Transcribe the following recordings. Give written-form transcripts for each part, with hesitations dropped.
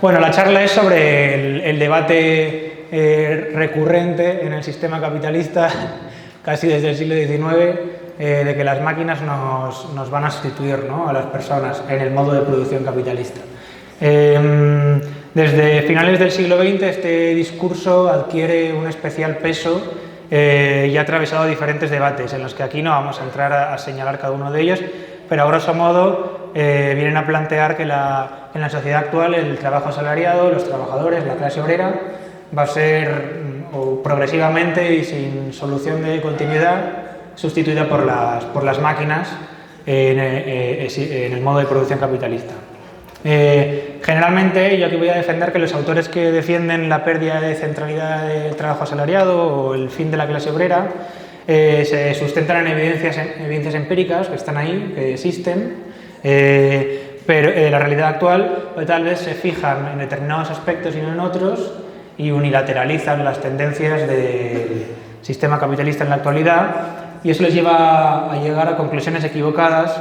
Bueno, la charla es sobre el debate recurrente en el sistema capitalista, casi desde el siglo XIX, de que las máquinas nos van a sustituir, ¿no?, a las personas en el modo de producción capitalista. Desde finales del siglo XX este discurso adquiere un especial peso y ha atravesado diferentes debates, en los que aquí no vamos a entrar a señalar cada uno de ellos, pero a grosso modo vienen a plantear que en la sociedad actual el trabajo asalariado, los trabajadores, la clase obrera, va a ser progresivamente y sin solución de continuidad sustituida por las máquinas en el modo de producción capitalista. Generalmente yo aquí voy a defender que los autores que defienden la pérdida de centralidad del trabajo asalariado o el fin de la clase obrera se sustentan en evidencias empíricas que están ahí, que existen, pero la realidad actual tal vez se fijan en determinados aspectos y no en otros y unilateralizan las tendencias del sistema capitalista en la actualidad, y eso les lleva a llegar a conclusiones equivocadas,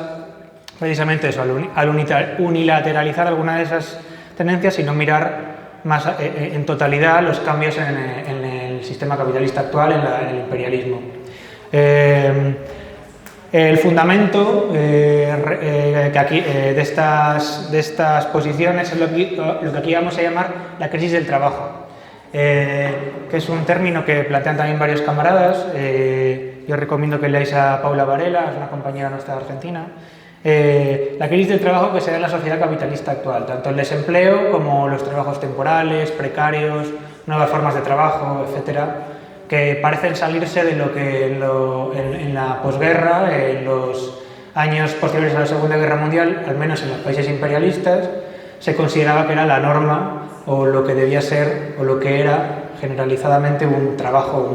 precisamente eso, al unilateralizar alguna de esas tendencias y no mirar más en totalidad los cambios en el sistema capitalista actual, en el imperialismo. El fundamento de estas posiciones es lo que aquí vamos a llamar la crisis del trabajo, que es un término que plantean también varios camaradas. Yo recomiendo que leáis a Paula Varela, es una compañera nuestra argentina. La crisis del trabajo que se da en la sociedad capitalista actual, tanto el desempleo como los trabajos temporales, precarios, nuevas formas de trabajo, etcétera, que parecen salirse de lo que en la posguerra, en los años posteriores a la Segunda Guerra Mundial, al menos en los países imperialistas, se consideraba que era la norma o lo que debía ser o lo que era generalizadamente un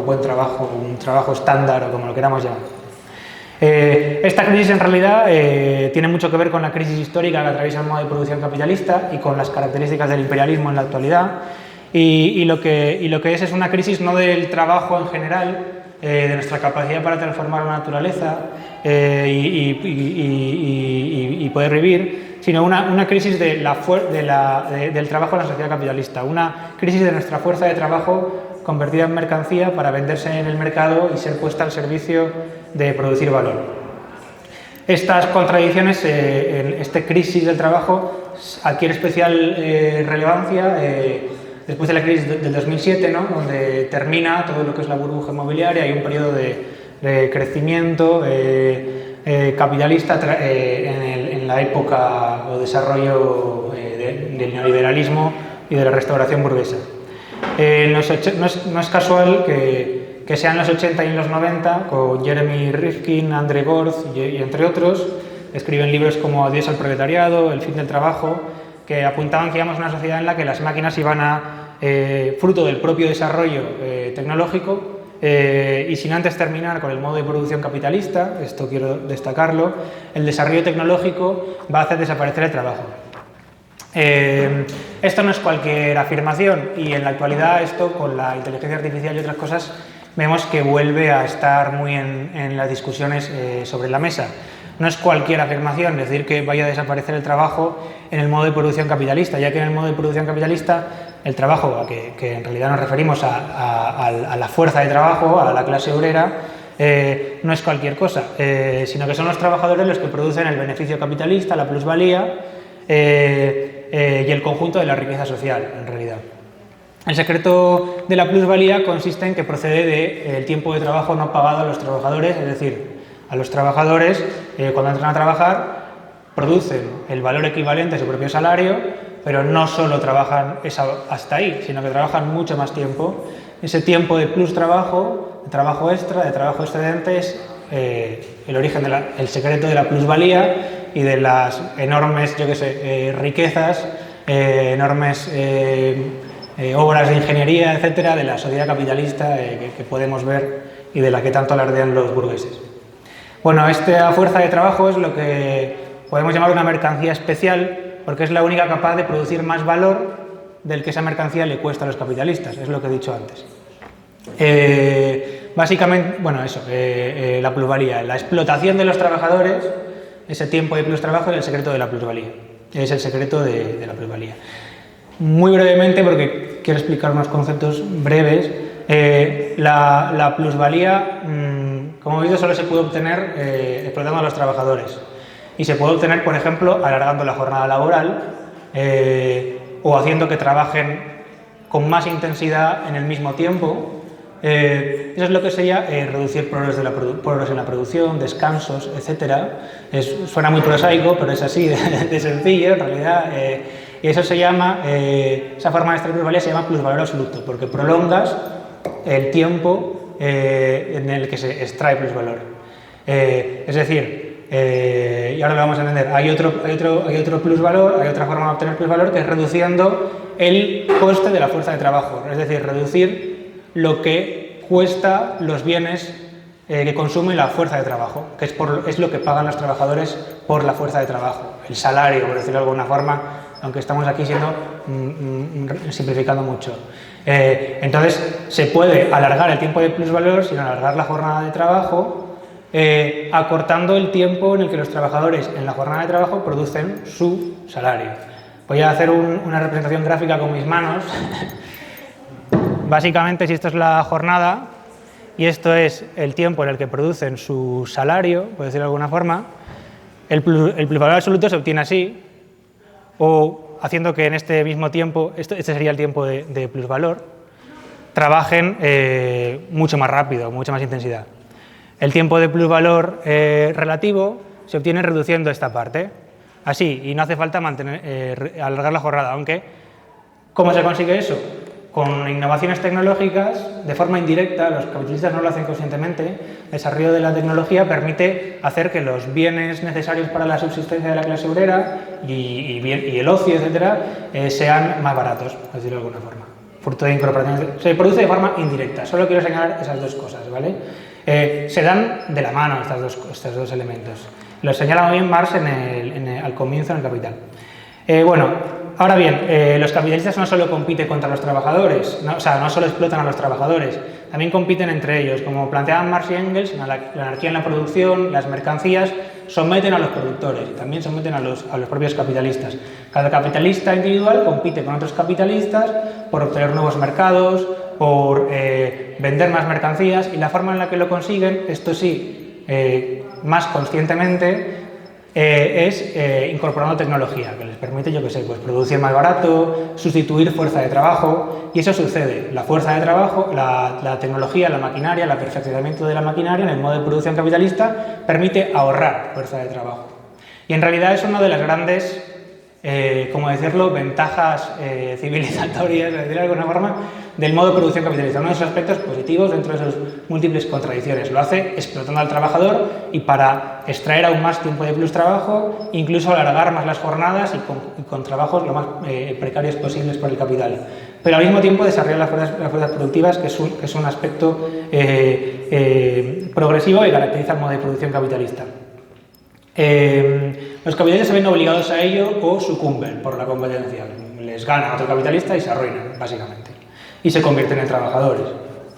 buen trabajo, un trabajo estándar o como lo queramos llamar. Esta crisis en realidad tiene mucho que ver con la crisis histórica que atraviesa el modo de producción capitalista y con las características del imperialismo en la actualidad, y lo que es una crisis no del trabajo en general, de nuestra capacidad para transformar la naturaleza y poder vivir, sino una crisis del trabajo en la sociedad capitalista, una crisis de nuestra fuerza de trabajo convertida en mercancía para venderse en el mercado y ser puesta al servicio de producir valor. Estas contradicciones, esta crisis del trabajo adquiere especial relevancia después de la crisis del 2007, ¿no?, donde termina todo lo que es la burbuja inmobiliaria. Hay un periodo de crecimiento capitalista en la época o desarrollo del neoliberalismo y de la restauración burguesa. No es casual que sean los 80 y los 90, con Jeremy Rifkin, Andre Gorz y entre otros, escriben libros como Adiós al proletariado, El fin del trabajo, que apuntaban que íbamos a una sociedad en la que las máquinas iban fruto del propio desarrollo tecnológico, y sin antes terminar con el modo de producción capitalista, esto quiero destacarlo, el desarrollo tecnológico va a hacer desaparecer el trabajo. Esto no es cualquier afirmación, y en la actualidad esto, con la inteligencia artificial y otras cosas, vemos que vuelve a estar muy en las discusiones sobre la mesa. No es cualquier afirmación decir que vaya a desaparecer el trabajo en el modo de producción capitalista, ya que en el modo de producción capitalista el trabajo, que en realidad nos referimos a la fuerza de trabajo, a la clase obrera, no es cualquier cosa, sino que son los trabajadores los que producen el beneficio capitalista, la plusvalía y el conjunto de la riqueza social, en realidad. El secreto de la plusvalía consiste en que procede del tiempo de trabajo no pagado a los trabajadores, es decir, a los trabajadores, cuando entran a trabajar, producen el valor equivalente a su propio salario, pero no solo trabajan hasta ahí, sino que trabajan mucho más tiempo. Ese tiempo de plus trabajo, de trabajo extra, de trabajo excedente, es el origen, el secreto de la plusvalía y de las enormes, riquezas, enormes obras de ingeniería, etcétera, de la sociedad capitalista que podemos ver y de la que tanto alardean los burgueses. Bueno, esta fuerza de trabajo es lo que podemos llamar una mercancía especial, porque es la única capaz de producir más valor del que esa mercancía le cuesta a los capitalistas, es lo que he dicho antes. Básicamente, bueno, eso, la plusvalía, la explotación de los trabajadores, ese tiempo de plus trabajo es el secreto de la plusvalía, es el secreto de la plusvalía. Muy brevemente, porque quiero explicar unos conceptos breves, la plusvalía, como he visto, solo se puede obtener explotando a los trabajadores. Y se puede obtener, por ejemplo, alargando la jornada laboral o haciendo que trabajen con más intensidad en el mismo tiempo. Eso es lo que sería reducir progresos en la producción, descansos, etc. Suena muy prosaico, pero es así de sencillo en realidad. Y eso se llama, esa forma de extraer plusvalía se llama plusvalor absoluto, porque prolongas el tiempo en el que se extrae plusvalor. Es decir, y ahora lo vamos a entender, hay otro plusvalor, hay otra forma de obtener plusvalor, que es reduciendo el coste de la fuerza de trabajo, es decir, reducir lo que cuesta los bienes que consume la fuerza de trabajo, que es lo que pagan los trabajadores por la fuerza de trabajo, el salario, por decirlo de alguna forma, aunque estamos aquí simplificando mucho. Entonces, se puede alargar el tiempo de plusvalor sin alargar la jornada de trabajo, acortando el tiempo en el que los trabajadores en la jornada de trabajo producen su salario. Voy a hacer una representación gráfica con mis manos. Básicamente, si esto es la jornada y esto es el tiempo en el que producen su salario, por decirlo de alguna forma, el plusvalor absoluto se obtiene así, o haciendo que en este mismo tiempo, este sería el tiempo de plusvalor, trabajen mucho más rápido, mucha más intensidad. El tiempo de plusvalor relativo se obtiene reduciendo esta parte, así, y no hace falta alargar la jornada, aunque, ¿cómo se consigue eso? Con innovaciones tecnológicas, de forma indirecta, los capitalistas no lo hacen conscientemente, el desarrollo de la tecnología permite hacer que los bienes necesarios para la subsistencia de la clase obrera y el ocio, etcétera, sean más baratos, por decirlo de alguna forma. Fruto de incorporación. Se produce de forma indirecta. Solo quiero señalar esas dos cosas, ¿vale? Se dan de la mano estos dos elementos. Lo señala muy bien Marx al comienzo en el Capital. Bueno, ahora bien, los capitalistas no solo compiten contra los trabajadores, no solo explotan a los trabajadores, también compiten entre ellos. Como planteaban Marx y Engels, la anarquía en la producción, las mercancías someten a los productores y también someten a los propios capitalistas. Cada capitalista individual compite con otros capitalistas por obtener nuevos mercados, por vender más mercancías, y la forma en la que lo consiguen, esto sí, más conscientemente, es incorporando tecnología que les permite, yo qué sé, pues producir más barato, sustituir fuerza de trabajo, y eso sucede. La fuerza de trabajo, la tecnología, la maquinaria, el perfeccionamiento de la maquinaria en el modo de producción capitalista permite ahorrar fuerza de trabajo. Y en realidad es una de las grandes, ¿cómo decirlo?, ventajas civilizatorias, de decirlo de alguna forma, del modo de producción capitalista. Uno de esos aspectos positivos dentro de sus múltiples contradicciones. Lo hace explotando al trabajador y para extraer aún más tiempo de plus trabajo, incluso alargar más las jornadas y con trabajos lo más precarios posibles por el capital. Pero al mismo tiempo desarrolla las fuerzas productivas, que es un aspecto progresivo que caracteriza el modo de producción capitalista. Los capitalistas se ven obligados a ello o sucumben por la competencia. Les gana otro capitalista y se arruinan, básicamente. Y se convierten en trabajadores,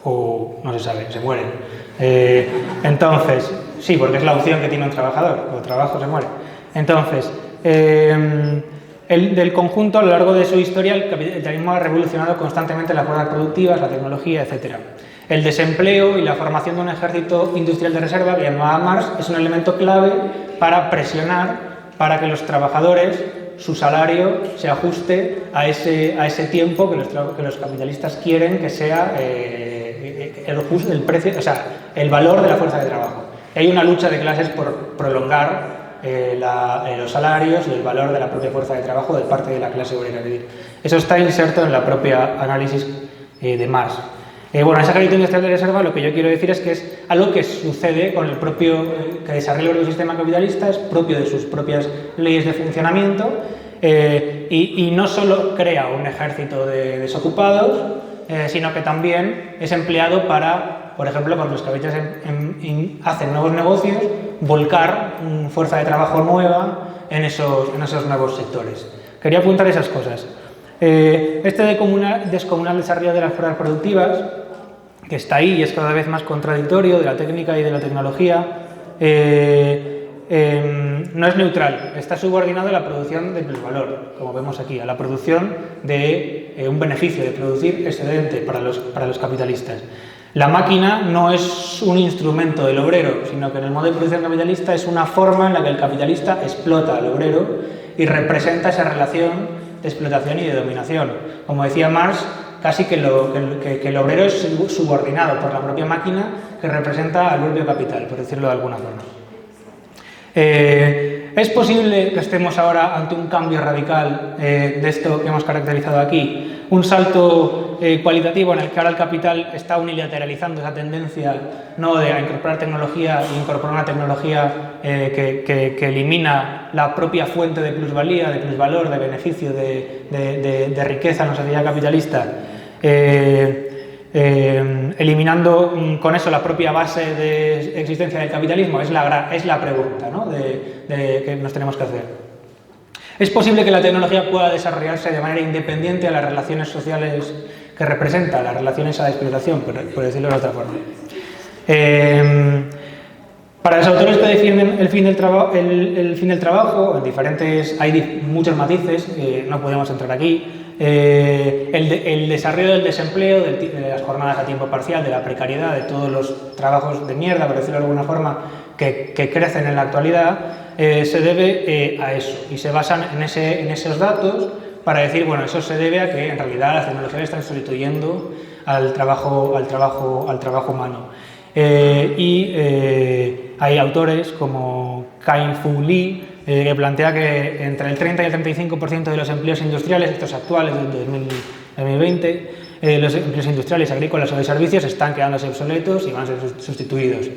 o no se sabe, se mueren. Entonces, sí, porque es la opción que tiene un trabajador, o trabaja o se muere. Entonces, del conjunto, a lo largo de su historia, el capitalismo ha revolucionado constantemente las fuerzas productivas, la tecnología, etc. El desempleo y la formación de un ejército industrial de reserva, que llamaba Marx, es un elemento clave para presionar para que los trabajadores, su salario se ajuste a ese tiempo que los capitalistas quieren que sea el precio, o sea, el valor de la fuerza de trabajo. Y hay una lucha de clases por prolongar los salarios y el valor de la propia fuerza de trabajo de parte de la clase obrera. Eso está inserto en la propia análisis de Marx. Bueno, ese ejército industrial de reserva, lo que yo quiero decir es que es algo que sucede con el propio, que desarrolla el propio sistema capitalista, es propio de sus propias leyes de funcionamiento, y no solo crea un ejército de desocupados, sino que también es empleado para, por ejemplo, cuando los capitalistas hacen nuevos negocios, volcar fuerza de trabajo nueva en esos nuevos sectores. Quería apuntar esas cosas. Este descomunal desarrollo de las fuerzas productivas, que está ahí y es cada vez más contradictorio, de la técnica y de la tecnología, no es neutral, está subordinado a la producción de plusvalor, como vemos aquí, a la producción de un beneficio, de producir excedente para los capitalistas. La máquina no es un instrumento del obrero, sino que en el modo de producción capitalista es una forma en la que el capitalista explota al obrero y representa esa relación de explotación y de dominación. Como decía Marx, casi que el obrero es subordinado por la propia máquina que representa al propio capital, por decirlo de alguna forma. ¿Es posible que estemos ahora ante un cambio radical de esto que hemos caracterizado aquí? Un salto cualitativo en el que ahora el capital está unilateralizando esa tendencia, no de incorporar tecnología y incorporar una tecnología que elimina la propia fuente de plusvalía, de plusvalor, de beneficio, de riqueza en la sociedad capitalista, eliminando con eso la propia base de existencia del capitalismo. Es la pregunta, ¿no?, que nos tenemos que hacer. ¿Es posible que la tecnología pueda desarrollarse de manera independiente a las relaciones sociales que representa, las relaciones a la explotación, por decirlo de otra forma? Para los autores que defienden el fin del trabajo, hay muchos matices, no podemos entrar aquí. El desarrollo del desempleo, de las jornadas a tiempo parcial, de la precariedad, de todos los trabajos de mierda, por decirlo de alguna forma, que crecen en la actualidad, se debe a eso, y se basan en esos datos para decir, bueno, eso se debe a que en realidad las tecnologías están sustituyendo al trabajo humano. Hay autores como Kai-Fu Lee, que plantea que entre el 30 y el 35% de los empleos industriales, estos actuales de 2020, los empleos industriales, agrícolas o de servicios están quedándose obsoletos y van a ser sustituidos.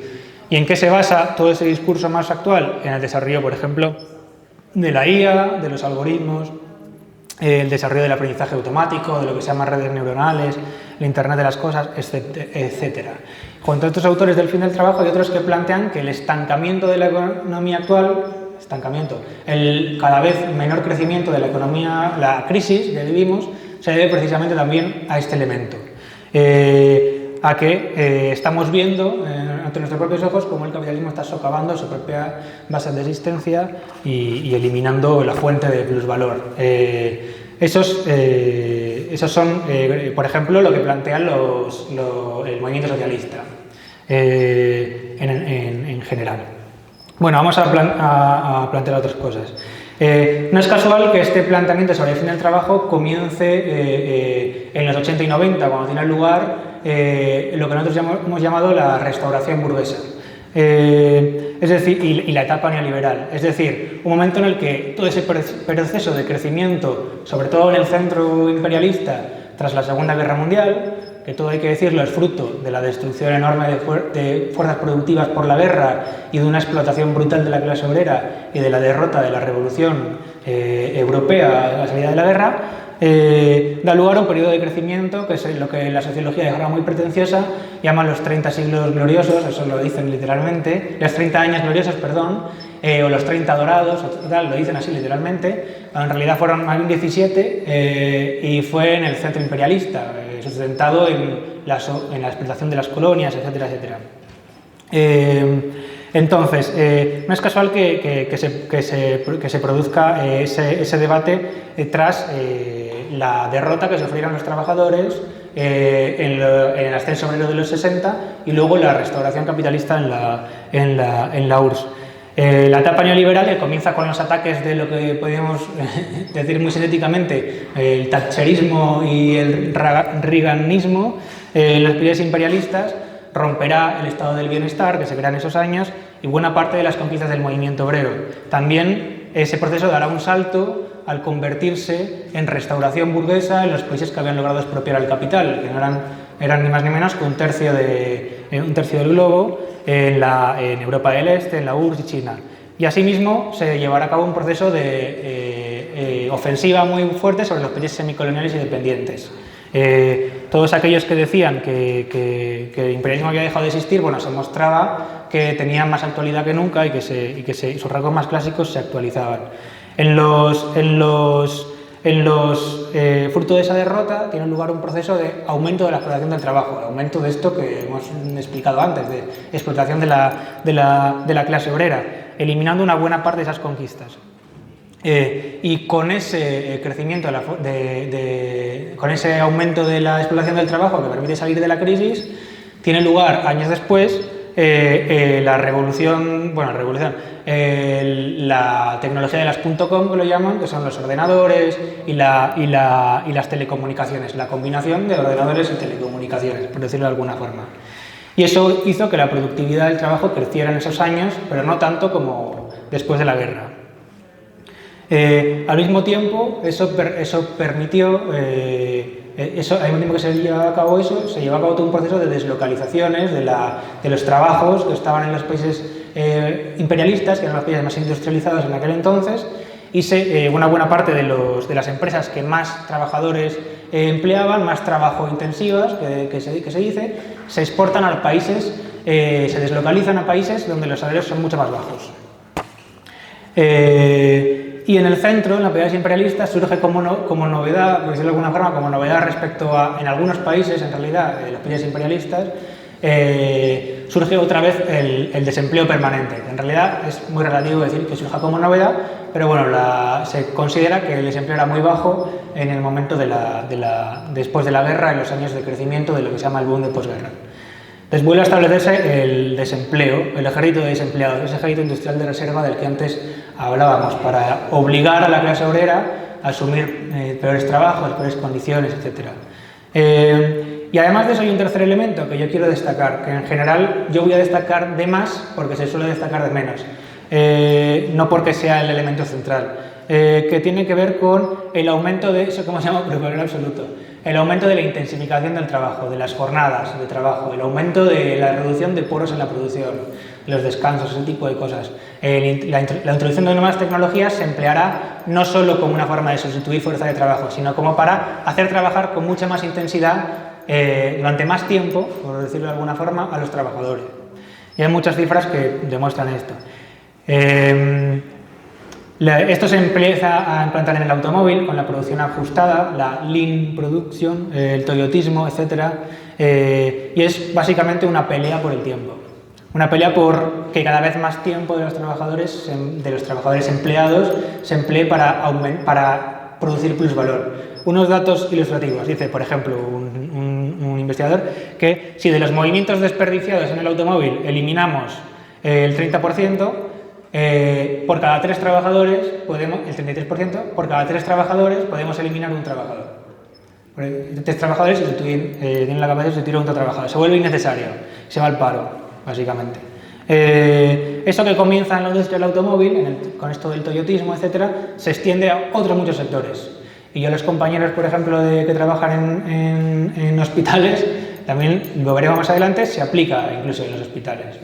¿Y en qué se basa todo ese discurso más actual? En el desarrollo, por ejemplo, de la IA, de los algoritmos, el desarrollo del aprendizaje automático, de lo que se llama redes neuronales, el Internet de las cosas, etc. Junto a estos autores del fin del trabajo hay otros que plantean que el estancamiento de la economía actual, el cada vez menor crecimiento de la economía, la crisis que vivimos, se debe precisamente también a este elemento. A que estamos viendo ante nuestros propios ojos cómo el capitalismo está socavando su propia base de existencia y eliminando la fuente de plusvalor. Esos son, por ejemplo, lo que plantean el movimiento socialista en general. Bueno, vamos a plantear otras cosas. No es casual que este planteamiento sobre el fin del trabajo comience en los 80 y 90, cuando tiene lugar lo que nosotros hemos llamado la restauración burguesa, es decir, y la etapa neoliberal. Es decir, un momento en el que todo ese proceso de crecimiento, sobre todo en el centro imperialista, tras la Segunda Guerra Mundial, que todo hay que decirlo es fruto de la destrucción enorme de fuerzas productivas por la guerra y de una explotación brutal de la clase obrera y de la derrota de la revolución europea a la salida de la guerra, da lugar a un periodo de crecimiento que es lo que la sociología de forma muy pretenciosa llaman los 30 siglos gloriosos, eso lo dicen literalmente, los 30 años gloriosos, perdón, o los 30 dorados, o tal, lo dicen así literalmente, en realidad fueron más bien 17 y fue en el centro imperialista, sustentado en la explotación de las colonias, etcétera, etcétera. Entonces, no es casual que se produzca ese debate tras la derrota que sufrieron los trabajadores en el ascenso obrero de los 60 y luego la restauración capitalista en la URSS. La etapa neoliberal, que comienza con los ataques de lo que podríamos decir muy sintéticamente el thatcherismo y el reaganismo, los países imperialistas, romperá el estado del bienestar que se crea en esos años y buena parte de las conquistas del movimiento obrero. También ese proceso dará un salto al convertirse en restauración burguesa en los países que habían logrado expropiar al capital, que no eran ni más ni menos que un tercio del globo en Europa del Este, en la URSS y China. Y asimismo se llevará a cabo un proceso de ofensiva muy fuerte sobre los países semicoloniales y dependientes. Todos aquellos que decían que el imperialismo había dejado de existir, bueno, se mostraba que tenían más actualidad que nunca y que sus rasgos más clásicos se actualizaban. En los Fruto de esa derrota tiene lugar un proceso de aumento de la explotación del trabajo, aumento de esto que hemos explicado antes, de explotación de la clase obrera, eliminando una buena parte de esas conquistas. Y con ese crecimiento, con ese aumento de la explotación del trabajo que permite salir de la crisis, tiene lugar años después la tecnología de las .com, que lo llaman, que son los ordenadores y las telecomunicaciones, la combinación de ordenadores y telecomunicaciones, por decirlo de alguna forma. Y eso hizo que la productividad del trabajo creciera en esos años, pero no tanto como después de la guerra. Al mismo tiempo, eso permitió, al mismo tiempo que se llevaba a cabo eso, se llevó a cabo todo un proceso de deslocalizaciones de los trabajos que estaban en los países imperialistas, que eran los países más industrializados en aquel entonces, y una buena parte de las empresas que más trabajadores empleaban, más trabajo intensivas, que se dice, se exportan a países, se deslocalizan a países donde los salarios son mucho más bajos. Y en el centro, en las países imperialistas, surge como novedad, por decirlo de alguna forma, como novedad respecto a, en algunos países, en realidad, los países imperialistas, surge otra vez el desempleo permanente. En realidad es muy relativo decir que surja como novedad, pero bueno, se considera que el desempleo era muy bajo en el momento después de la guerra, en los años de crecimiento de lo que se llama el boom de posguerra. Entonces vuelve a establecerse el desempleo, el ejército de desempleados, ese ejército industrial de reserva del que antes hablábamos, para obligar a la clase obrera a asumir peores trabajos, peores condiciones, etc. Y además de eso hay un tercer elemento que yo quiero destacar, que en general yo voy a destacar de más porque se suele destacar de menos, no porque sea el elemento central, que tiene que ver con el aumento de eso, ¿cómo se llama? Prevalor absoluto. El aumento de la intensificación del trabajo, de las jornadas de trabajo, el aumento de la reducción de poros en la producción, los descansos, ese tipo de cosas. La introducción de nuevas tecnologías se empleará no solo como una forma de sustituir fuerza de trabajo, sino como para hacer trabajar con mucha más intensidad durante más tiempo, por decirlo de alguna forma, a los trabajadores. Y hay muchas cifras que demuestran esto. Esto se empieza a implantar en el automóvil con la producción ajustada, la lean production, el toyotismo, etc. Y es básicamente una pelea por el tiempo. Una pelea por que cada vez más tiempo de los trabajadores empleados se emplee para producir plusvalor. Unos datos ilustrativos. Dice, por ejemplo, un investigador que si de los movimientos desperdiciados en el automóvil eliminamos el 30%, por cada 3 trabajadores, el 33%, por cada 3 trabajadores podemos eliminar un trabajador. 3 trabajadores tienen la capacidad de sustituir a un trabajador. Se vuelve innecesario, se va al paro, básicamente. Eso que comienza en la industria del automóvil, con esto del toyotismo, etc., se extiende a otros muchos sectores. Y yo, los compañeros, por ejemplo, que trabajan en hospitales, también, lo veremos más adelante, se aplica incluso en los hospitales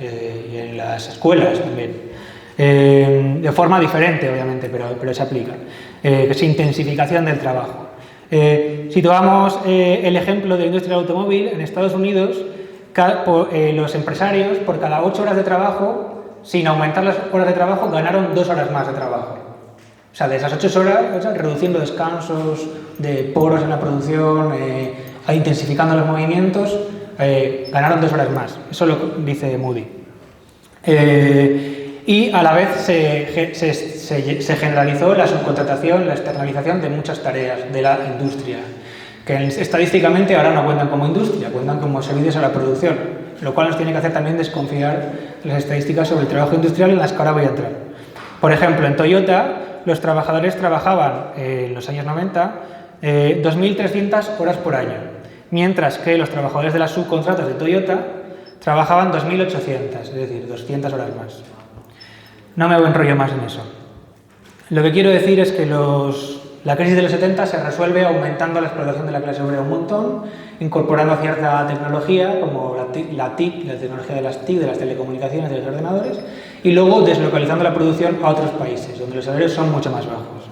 y en las escuelas también. De forma diferente, obviamente, pero se aplica. Que es intensificación del trabajo. Si tomamos el ejemplo de la industria del automóvil, en Estados Unidos, los empresarios, por cada 8 horas de trabajo, sin aumentar las horas de trabajo, ganaron 2 horas más de trabajo. O sea, de esas 8 horas, reduciendo descansos, de poros en la producción, intensificando los movimientos, ganaron 2 horas más. Eso lo dice Moody. Y a la vez se generalizó la subcontratación, la externalización de muchas tareas de la industria, que estadísticamente ahora no cuentan como industria, cuentan como servicios a la producción, lo cual nos tiene que hacer también desconfiar de las estadísticas sobre el trabajo industrial en las que ahora voy a entrar. Por ejemplo, en Toyota, los trabajadores trabajaban en los años 90 2.300 horas por año, mientras que los trabajadores de las subcontratas de Toyota trabajaban 2.800, es decir, 200 horas más. No me enrollo más en eso. Lo que quiero decir es que la crisis de los 70 se resuelve aumentando la explotación de la clase obrera un montón, incorporando cierta tecnología como la TIC, la tecnología de las TIC, de las telecomunicaciones, de los ordenadores, y luego deslocalizando la producción a otros países, donde los salarios son mucho más bajos.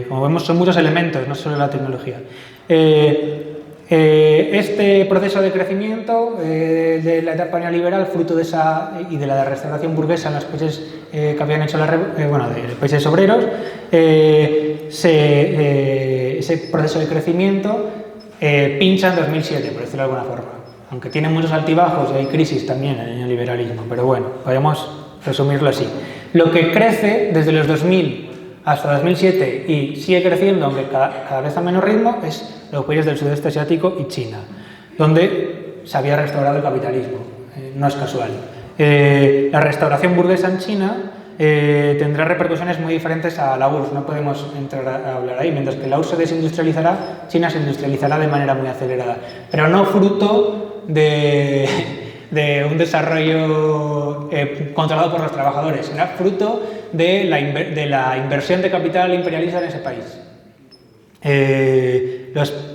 Como vemos, son muchos elementos, no solo la tecnología. Este proceso de crecimiento de la etapa neoliberal, fruto de esa y de la restauración burguesa en los países que habían hecho de países obreros, ese proceso de crecimiento pincha en 2007, por decirlo de alguna forma. Aunque tiene muchos altibajos y hay crisis también en el neoliberalismo, pero bueno, podemos resumirlo así. Lo que crece desde los 2000 hasta 2007 y sigue creciendo, aunque cada vez a menos ritmo, es los países del sudeste asiático y China, donde se había restaurado el capitalismo, no es casual. La restauración burguesa en China tendrá repercusiones muy diferentes a la URSS, no podemos entrar a hablar ahí. Mientras que la URSS se desindustrializará, China se industrializará de manera muy acelerada, pero no fruto de un desarrollo controlado por los trabajadores, será fruto de la inversión de capital imperialista en ese país.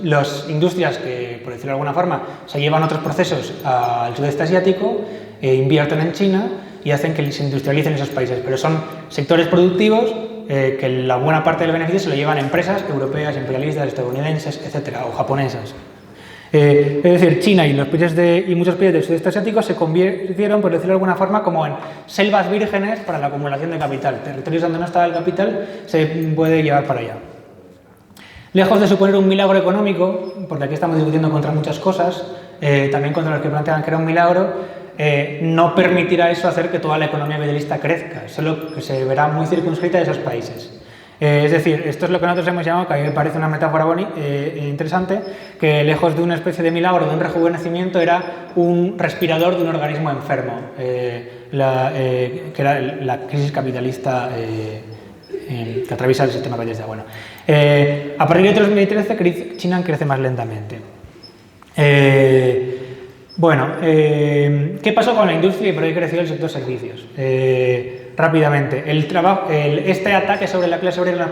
Las industrias que, por decirlo de alguna forma, se llevan otros procesos al sudeste asiático, invierten en China y hacen que se industrialicen esos países, pero son sectores productivos que la buena parte del beneficio se lo llevan empresas europeas, imperialistas, estadounidenses, etcétera, o japonesas. Es decir, China y muchos países del sudeste asiático se convirtieron, por decirlo de alguna forma, como en selvas vírgenes para la acumulación de capital. Territorios donde no estaba el capital se puede llevar para allá. Lejos de suponer un milagro económico, porque aquí estamos discutiendo contra muchas cosas, también contra los que plantean que era un milagro, no permitirá eso hacer que toda la economía capitalista crezca, solo que se verá muy circunscrita a esos países. Es decir, esto es lo que nosotros hemos llamado, que a mí me parece una metáfora interesante, que lejos de una especie de milagro, de un rejuvenecimiento, era un respirador de un organismo enfermo, que era la crisis capitalista que atraviesa el sistema capitalista. Bueno, a partir de 2013 China crece más lentamente. ¿Qué pasó con la industria y por qué creció el sector servicios? Rápidamente, este ataque sobre la clase obrera en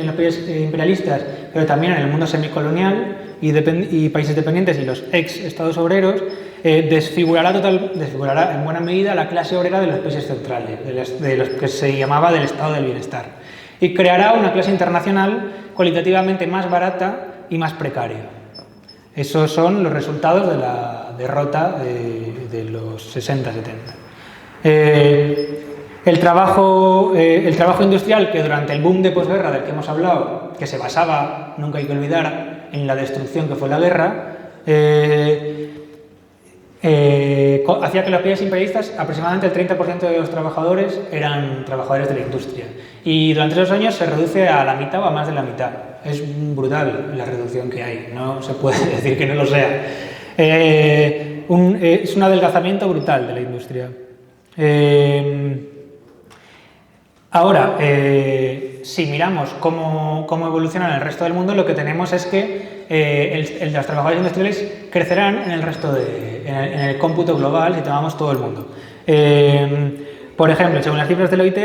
los países imperialistas, pero también en el mundo semicolonial y países dependientes y los ex-estados obreros, desfigurará en buena medida la clase obrera de los países centrales, de los que se llamaba del estado del bienestar, y creará una clase internacional cualitativamente más barata y más precaria. Esos son los resultados de la derrota de los 60-70. El trabajo industrial, que durante el boom de posguerra del que hemos hablado, que se basaba, nunca hay que olvidar, en la destrucción que fue la guerra, hacía que los países imperialistas, aproximadamente el 30% de los trabajadores eran trabajadores de la industria. Y durante esos años se reduce a la mitad o a más de la mitad. Es brutal la reducción que hay, no se puede decir que no lo sea. Es un adelgazamiento brutal de la industria. Ahora, si miramos cómo evoluciona en el resto del mundo, lo que tenemos es que los trabajadores industriales crecerán en en el cómputo global si tomamos todo el mundo. Por ejemplo, según las cifras del OIT,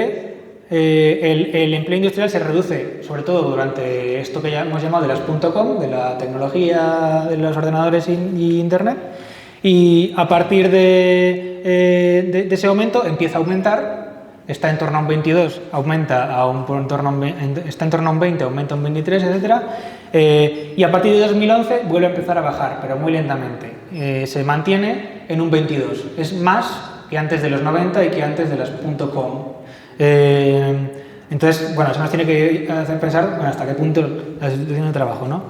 el empleo industrial se reduce, sobre todo durante esto que ya hemos llamado de las .com, de la tecnología de los ordenadores y Internet, y a partir de ese aumento empieza a aumentar. Está en torno a un 22, está en torno a un 20, aumenta a un 23, etc. Y a partir de 2011 vuelve a empezar a bajar, pero muy lentamente. Se mantiene en un 22. Es más que antes de los 90 y que antes de las .com. Entonces, bueno, eso nos tiene que hacer pensar hasta qué punto la situación de trabajo, ¿no?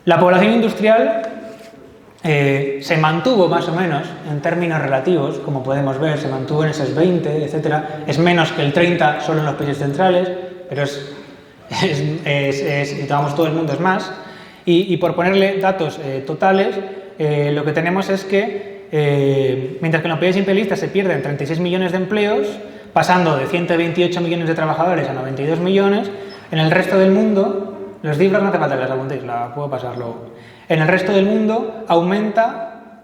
La población industrial se mantuvo más o menos en términos relativos, como podemos ver, se mantuvo en esos 20, etc. Es menos que el 30 solo en los países centrales, pero digamos, todo el mundo es más. Y por ponerle datos totales, lo que tenemos es que, mientras que en los países imperialistas se pierden 36 millones de empleos, pasando de 128 millones de trabajadores a 92 millones, en el resto del mundo, las cifras no hace falta que las apuntéis, la puedo pasar luego. En el resto del mundo aumenta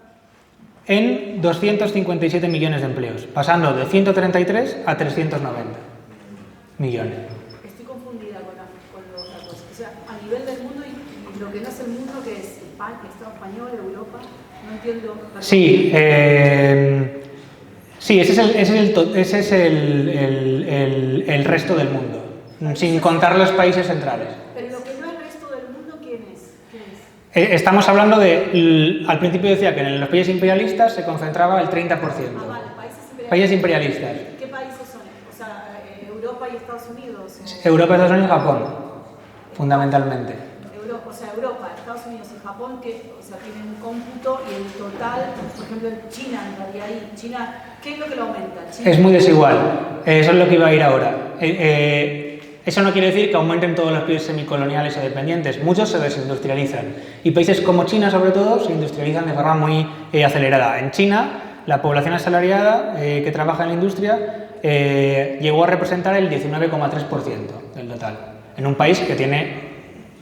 en 257 millones de empleos, pasando de 133 a 390 millones. Estoy confundida con los datos. O sea, a nivel del mundo y lo que no es el mundo, que es España, Estado español, Europa, no entiendo. Sí, ese es el resto del mundo, sin contar los países centrales. Pero lo que no es el resto del mundo, ¿quién es? Estamos hablando al principio decía que en los países imperialistas se concentraba el 30%. Ah, vale, países imperialistas. ¿Qué países son? O sea, Europa y Estados Unidos. Europa, Estados Unidos y Japón, fundamentalmente. Europa, Estados Unidos y Japón, que tienen un cómputo y el total, por ejemplo, en China entraría ahí. China, ¿qué es lo que lo aumenta? China, es muy desigual, eso es lo que iba a ir ahora. Eso no quiere decir que aumenten todos los países semicoloniales o dependientes, muchos se desindustrializan. Y países como China, sobre todo, se industrializan de forma muy acelerada. En China, la población asalariada que trabaja en la industria llegó a representar el 19,3% del total, en un país que tiene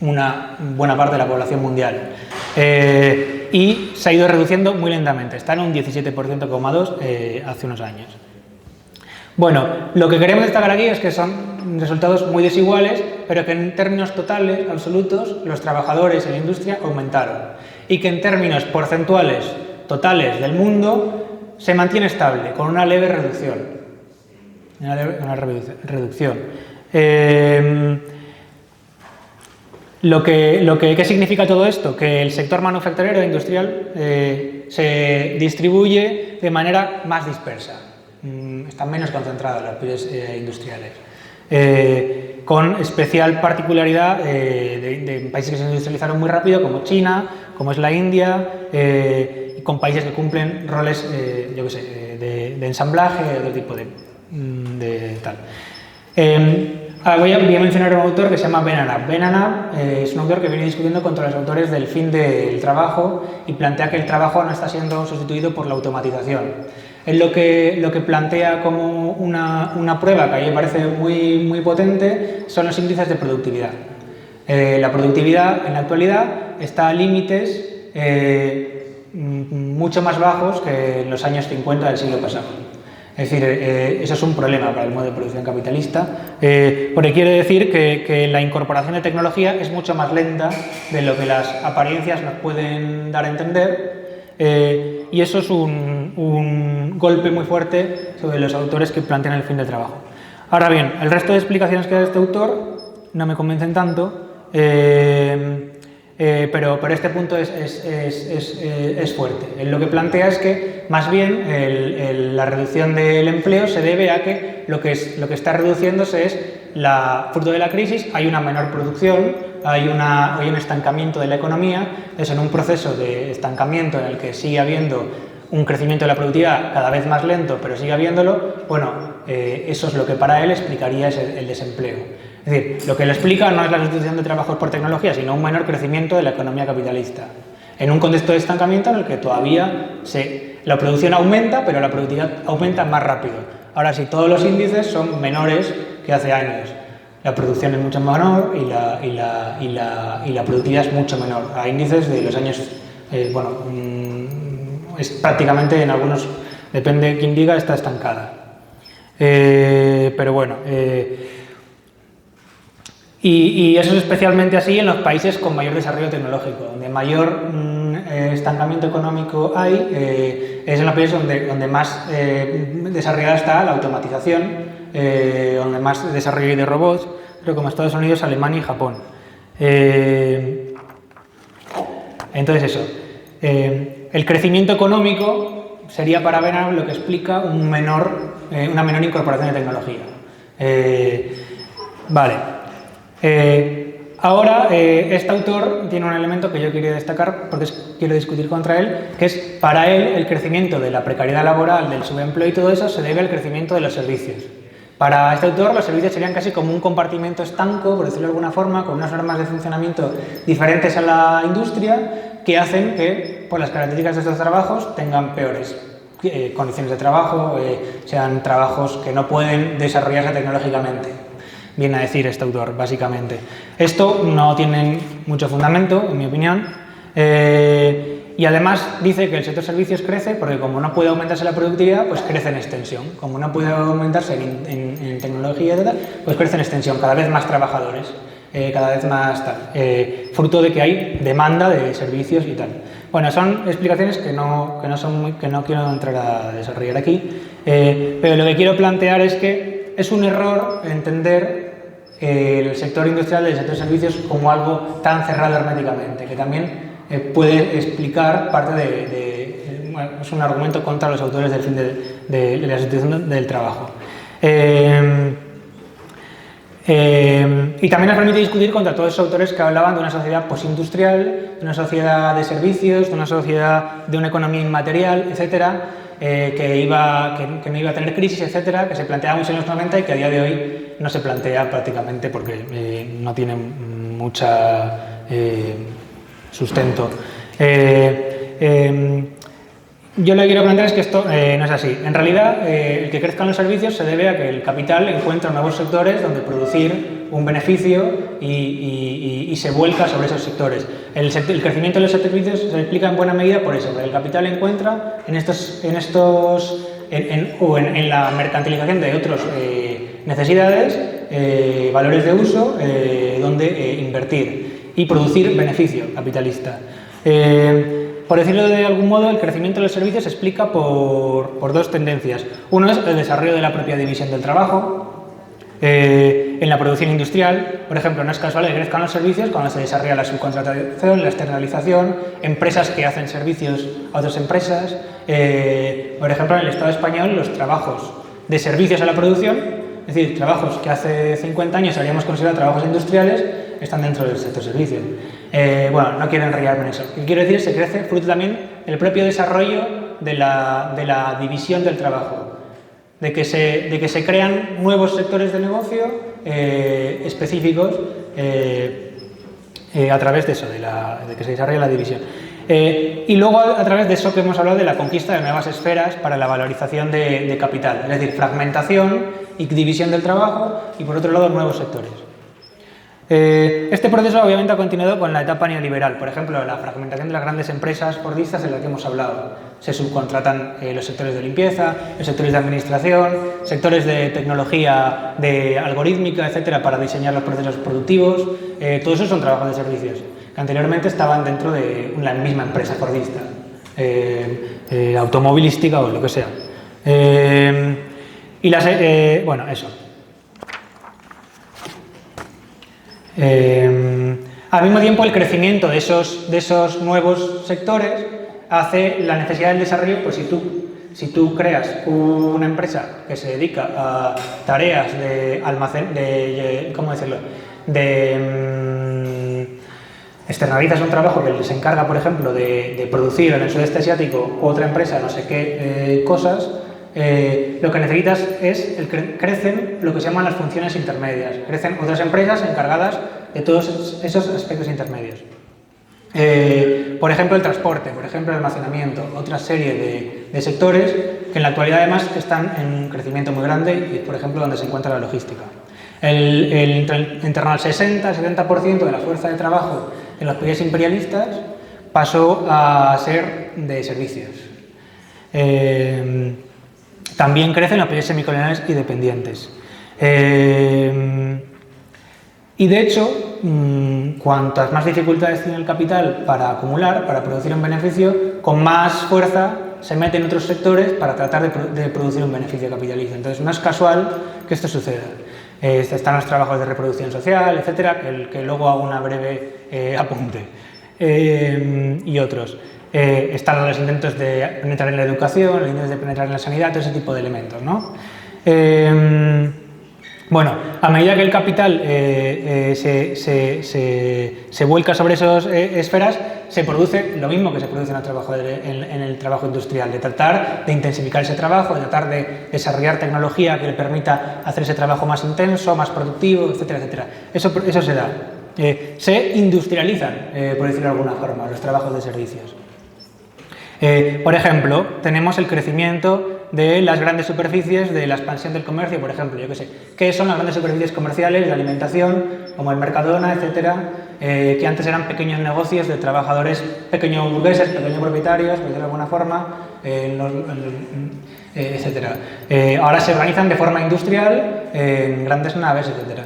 una buena parte de la población mundial. Y se ha ido reduciendo muy lentamente, está en un 17,2% hace unos años. Bueno, lo que queremos destacar aquí es que son resultados muy desiguales, pero que en términos totales, absolutos, los trabajadores en la industria aumentaron. Y que en términos porcentuales totales del mundo se mantiene estable, con una leve reducción. ¿Qué significa todo esto? Que el sector manufacturero e industrial se distribuye de manera más dispersa. Están menos concentrados los países industriales, con especial particularidad de países que se industrializaron muy rápido, como China, como es la India, y con países que cumplen roles, de ensamblaje, de otro tipo de tal. Voy a mencionar a un autor que se llama Ben Anab. Ben Anab es un autor que viene discutiendo contra los autores del fin del trabajo y plantea que el trabajo no está siendo sustituido por la automatización. Él lo que plantea como una prueba que a mí me parece muy, muy potente son los índices de productividad. La productividad en la actualidad está a límites mucho más bajos que en los años 50 del siglo pasado. Es decir, eso es un problema para el modo de producción capitalista, porque quiere decir que la incorporación de tecnología es mucho más lenta de lo que las apariencias nos pueden dar a entender, y eso es un golpe muy fuerte sobre los autores que plantean el fin del trabajo. Ahora bien, el resto de explicaciones que da este autor no me convencen tanto, pero este punto es fuerte. Él lo que plantea es que más bien la reducción del empleo se debe a que lo que está reduciéndose es fruto de la crisis. Hay una menor producción, hay un estancamiento de la economía. Es en un proceso de estancamiento en el que sigue habiendo un crecimiento de la productividad cada vez más lento, pero sigue habiéndolo. Bueno, eso es lo que para él explicaría el desempleo. Es decir, lo que le explica no es la sustitución de trabajos por tecnología, sino un menor crecimiento de la economía capitalista, en un contexto de estancamiento en el que todavía la producción aumenta, pero la productividad aumenta más rápido. Ahora sí, todos los índices son menores que hace años. La producción es mucho menor y la productividad es mucho menor. Hay índices de los años, es prácticamente en algunos, depende de quién diga, está estancada. Pero bueno... Y eso es especialmente así en los países con mayor desarrollo tecnológico, donde mayor estancamiento económico hay, es en los países donde más desarrollada está la automatización, donde más desarrollo hay de robots, pero como Estados Unidos, Alemania y Japón. Entonces eso, el crecimiento económico sería para Ben Anab lo que explica una menor incorporación de tecnología. Vale. Ahora, este autor tiene un elemento que yo quería destacar porque quiero discutir contra él, que es, para él, el crecimiento de la precariedad laboral, del subempleo y todo eso se debe al crecimiento de los servicios. Para este autor, los servicios serían casi como un compartimento estanco, por decirlo de alguna forma, con unas normas de funcionamiento diferentes a la industria, que hacen que, por las características de estos trabajos, tengan peores condiciones de trabajo, sean trabajos que no pueden desarrollarse tecnológicamente. Viene a decir este autor, básicamente. Esto no tiene mucho fundamento, en mi opinión, y además dice que el sector servicios crece porque como no puede aumentarse la productividad, pues crece en extensión. Como no puede aumentarse en tecnología y tal, pues crece en extensión, cada vez más trabajadores, cada vez más tal, fruto de que hay demanda de servicios y tal. Bueno, son explicaciones que no quiero entrar a desarrollar aquí, pero lo que quiero plantear es que es un error entender el sector industrial y el sector servicios como algo tan cerrado herméticamente, que también puede explicar parte es un argumento contra los autores del fin de la sustitución del trabajo. Y también nos permite discutir contra todos esos autores que hablaban de una sociedad postindustrial, de una sociedad de servicios, de una sociedad de una economía inmaterial, etcétera, que no iba a tener crisis, etcétera, que se planteaba mucho en los 90 y que a día de hoy no se plantea prácticamente porque no tiene mucha sustento. Yo lo que quiero plantear es que esto no es así. En realidad, el que crezcan los servicios se debe a que el capital encuentra nuevos sectores donde producir un beneficio y se vuelca sobre esos sectores. El crecimiento de los servicios se explica en buena medida por eso, porque el capital encuentra en la mercantilización de otras necesidades, valores de uso, donde invertir y producir beneficio capitalista. Por decirlo de algún modo, el crecimiento de los servicios se explica por dos tendencias. Uno es el desarrollo de la propia división del trabajo en la producción industrial. Por ejemplo, no es casual que crezcan los servicios cuando se desarrolla la subcontratación, la externalización, empresas que hacen servicios a otras empresas. Por ejemplo, en el Estado español, los trabajos de servicios a la producción, es decir, trabajos que hace 50 años habríamos considerado trabajos industriales, están dentro del sector servicios. Bueno, no quiero enrollarme en eso. Lo que quiero decir es que se crece fruto también del propio desarrollo de la división del trabajo, de que se crean nuevos sectores de negocio específicos a través de eso, de que se desarrolla la división. Y luego a través de eso que hemos hablado de la conquista de nuevas esferas para la valorización de capital, es decir, fragmentación y división del trabajo y por otro lado nuevos sectores. Este proceso obviamente ha continuado con la etapa neoliberal, por ejemplo, la fragmentación de las grandes empresas fordistas en la que hemos hablado. Se subcontratan los sectores de limpieza, los sectores de administración, sectores de tecnología, de algorítmica, etcétera, para diseñar los procesos productivos. Todos esos son trabajos de servicios que anteriormente estaban dentro de la misma empresa fordista, automovilística o lo que sea. Bueno, eso. Al mismo tiempo, el crecimiento de esos nuevos sectores hace la necesidad del desarrollo. Pues si tú creas una empresa que se dedica a tareas de ¿cómo decirlo? Externalizas un trabajo que se encarga, por ejemplo, de producir en el sudeste asiático otra empresa, no sé qué cosas. Lo que necesitas es crecen lo que se llaman las funciones intermedias. Crecen otras empresas encargadas de todos esos aspectos intermedios. Por ejemplo, el transporte, por ejemplo, el almacenamiento, otra serie de sectores que en la actualidad además están en un crecimiento muy grande y, por ejemplo, donde se encuentra la logística. En torno al 60-70% de la fuerza de trabajo en los países imperialistas pasó a ser de servicios. También crecen los países semicoloniales y dependientes. Y de hecho, cuantas más dificultades tiene el capital para acumular, para producir un beneficio, con más fuerza se mete en otros sectores para tratar de producir un beneficio capitalista. Entonces, no es casual que esto suceda. Están los trabajos de reproducción social, etcétera, que luego hago una breve apunte. Y otros. Están los intentos de penetrar en la educación, los intentos de penetrar en la sanidad, todo ese tipo de elementos, ¿no? Bueno, a medida que el capital se vuelca sobre esas esferas, se produce lo mismo que se produce en el trabajo industrial, de tratar de intensificar ese trabajo, de tratar de desarrollar tecnología que le permita hacer ese trabajo más intenso, más productivo, etcétera, etcétera. Eso se da. Se industrializan, por decirlo de alguna forma, los trabajos de servicios. Por ejemplo, tenemos el crecimiento de las grandes superficies, de la expansión del comercio, por ejemplo, yo qué sé. ¿Qué son las grandes superficies comerciales de alimentación, como el Mercadona, etcétera, que antes eran pequeños negocios de trabajadores, pequeños burgueses, pequeños propietarios, por decirlo de alguna forma, etcétera. Ahora se organizan de forma industrial en grandes naves, etcétera.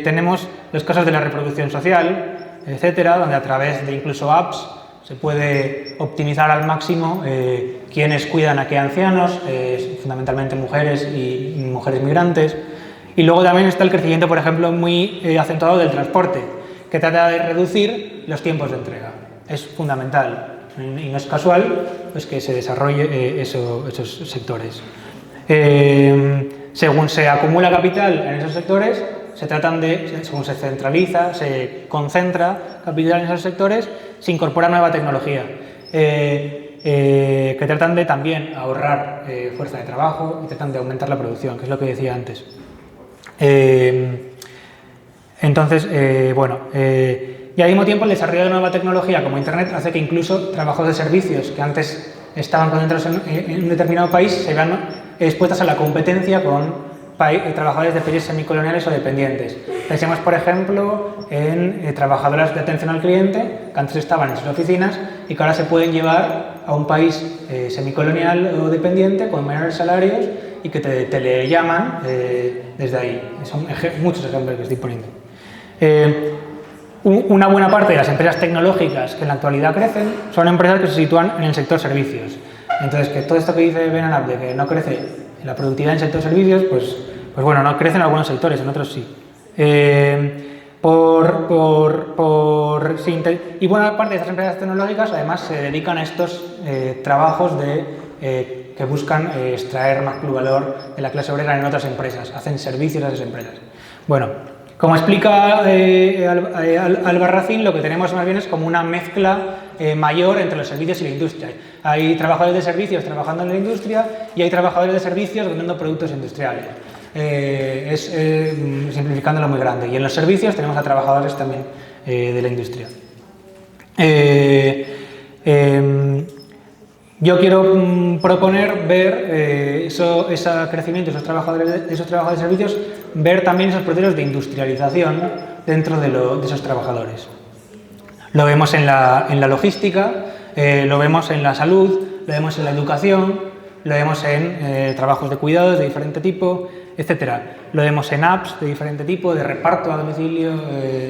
Tenemos los casos de la reproducción social, etcétera, donde a través de incluso apps se puede optimizar al máximo quienes cuidan a qué ancianos, fundamentalmente mujeres y mujeres migrantes. Y luego también está el crecimiento, por ejemplo, muy acentuado del transporte, que trata de reducir los tiempos de entrega. Es fundamental y no es casual pues, que se desarrolle esos sectores. Según se acumula capital en esos sectores, según se centraliza, se concentra capital en esos sectores, se incorpora nueva tecnología, que tratan de también ahorrar fuerza de trabajo y tratan de aumentar la producción, que es lo que decía antes. Entonces, y al mismo tiempo el desarrollo de nueva tecnología como Internet hace que incluso trabajos de servicios que antes estaban concentrados en un determinado país se vean expuestas a la competencia con trabajadores de países semicoloniales o dependientes. Pensemos, por ejemplo, en trabajadoras de atención al cliente que antes estaban en sus oficinas y que ahora se pueden llevar a un país semicolonial o dependiente con menores salarios y que te le llaman desde ahí. Son muchos ejemplos que estoy poniendo. Una buena parte de las empresas tecnológicas que en la actualidad crecen son empresas que se sitúan en el sector servicios. Entonces, que todo esto que dice Benanab de que no crece la productividad en el sector servicios, pues bueno, no crece en algunos sectores, en otros sí. Y buena parte de estas empresas tecnológicas además se dedican a estos trabajos que buscan extraer más valor de la clase obrera en otras empresas, hacen servicios a esas empresas. Bueno, como explica Albarracín, lo que tenemos más bien es como una mezcla mayor entre los servicios y la industria. Hay trabajadores de servicios trabajando en la industria y hay trabajadores de servicios vendiendo productos industriales. Simplificándolo muy grande. Y en los servicios tenemos a trabajadores también de la industria. Yo quiero proponer ver ese crecimiento de esos trabajadores de servicios, ver también esos procesos de industrialización dentro de esos trabajadores. Lo vemos en la logística, lo vemos en la salud, lo vemos en la educación, lo vemos en trabajos de cuidados de diferente tipo, etc. Lo vemos en apps de diferente tipo, de reparto a domicilio,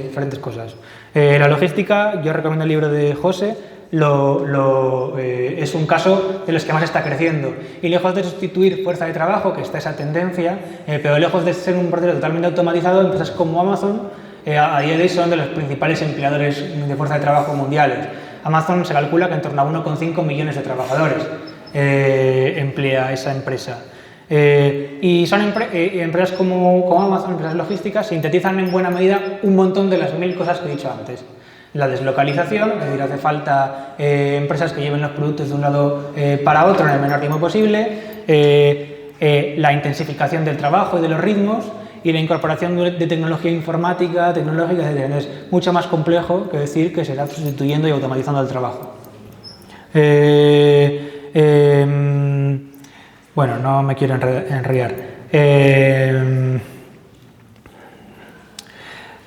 diferentes cosas. La logística, yo recomiendo el libro de José, es un caso de los que más está creciendo y lejos de sustituir fuerza de trabajo, que está esa tendencia, pero lejos de ser un proceso totalmente automatizado, empresas como Amazon a día de hoy son de los principales empleadores de fuerza de trabajo mundiales. Amazon se calcula que en torno a 1,5 millones de trabajadores emplea esa empresa. Y son empresas como Amazon, empresas logísticas, sintetizan en buena medida un montón de las 1000 cosas que he dicho antes. La deslocalización, es decir, hace falta empresas que lleven los productos de un lado para otro en el menor tiempo posible, la intensificación del trabajo y de los ritmos y la incorporación de tecnología informática, tecnológica, etc. Es mucho más complejo que decir que se está sustituyendo y automatizando el trabajo. Bueno, no me quiero enrollar.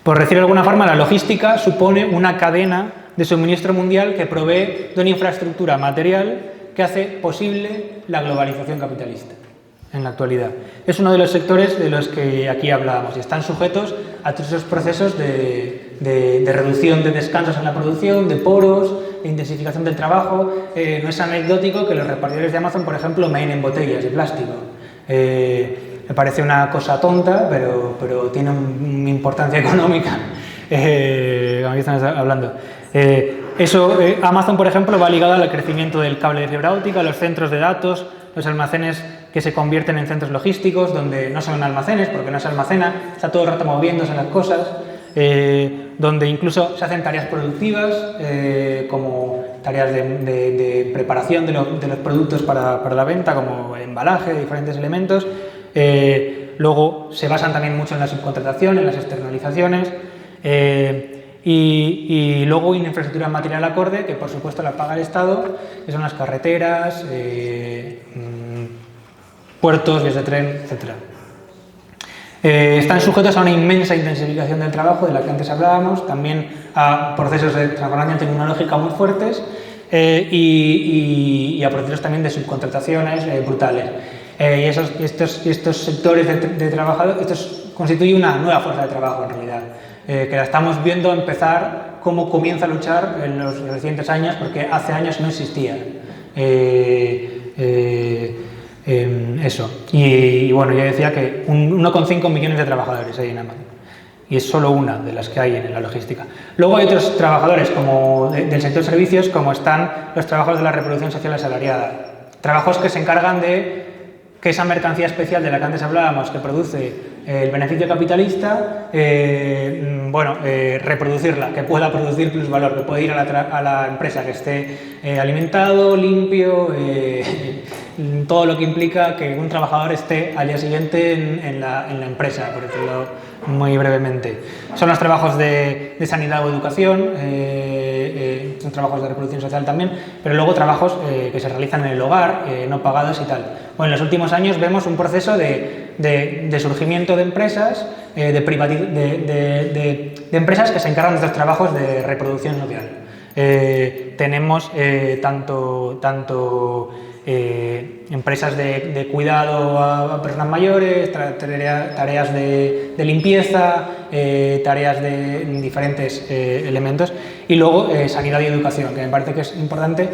Por decirlo de alguna forma, la logística supone una cadena de suministro mundial que provee de una infraestructura material que hace posible la globalización capitalista en la actualidad. Es uno de los sectores de los que aquí hablábamos y están sujetos a todos esos procesos de reducción de descansos en la producción, de poros, de intensificación del trabajo. No es anecdótico que los repartidores de Amazon, por ejemplo, meen en botellas de plástico. Me parece una cosa tonta, pero tiene una importancia económica, como estamos hablando. Amazon, por ejemplo, va ligado al crecimiento del cable de fibra óptica, los centros de datos, los almacenes que se convierten en centros logísticos, donde no son almacenes, porque no se almacena, está todo el rato moviéndose las cosas, donde incluso se hacen tareas productivas, como tareas de preparación de los productos para la venta, como embalaje, diferentes elementos. Luego se basan también mucho en la subcontratación, en las externalizaciones, y luego una infraestructura material acorde que por supuesto la paga el Estado, que son las carreteras, puertos, vías de tren, etc. Están sujetos a una inmensa intensificación del trabajo de la que antes hablábamos, también a procesos de transformación tecnológica muy fuertes y a procesos también de subcontrataciones brutales. Y estos sectores de trabajadores, estos constituyen una nueva fuerza de trabajo en realidad, que la estamos viendo empezar cómo comienza a luchar en los recientes años, porque hace años no existía eso. Y bueno, yo decía que 1,5 millones de trabajadores hay en Amazon, y es solo una de las que hay en la logística. Luego hay otros trabajadores como del sector servicios, como están los trabajos de la reproducción social asalariada, trabajos que se encargan de que esa mercancía especial de la que antes hablábamos, que produce el beneficio capitalista, reproducirla, que pueda producir plusvalor, que pueda ir a la empresa que esté alimentado, limpio, todo lo que implica que un trabajador esté al día siguiente en la empresa, por decirlo muy brevemente. Son los trabajos de sanidad o educación, son trabajos de reproducción social también, pero luego trabajos que se realizan en el hogar, no pagados y tal. Bueno, en los últimos años vemos un proceso de surgimiento de empresas, de empresas que se encargan de estos trabajos de reproducción social. Tenemos tanto empresas de cuidado a personas mayores, tareas de limpieza, tareas de diferentes elementos, y luego sanidad y educación, que me parece que es importante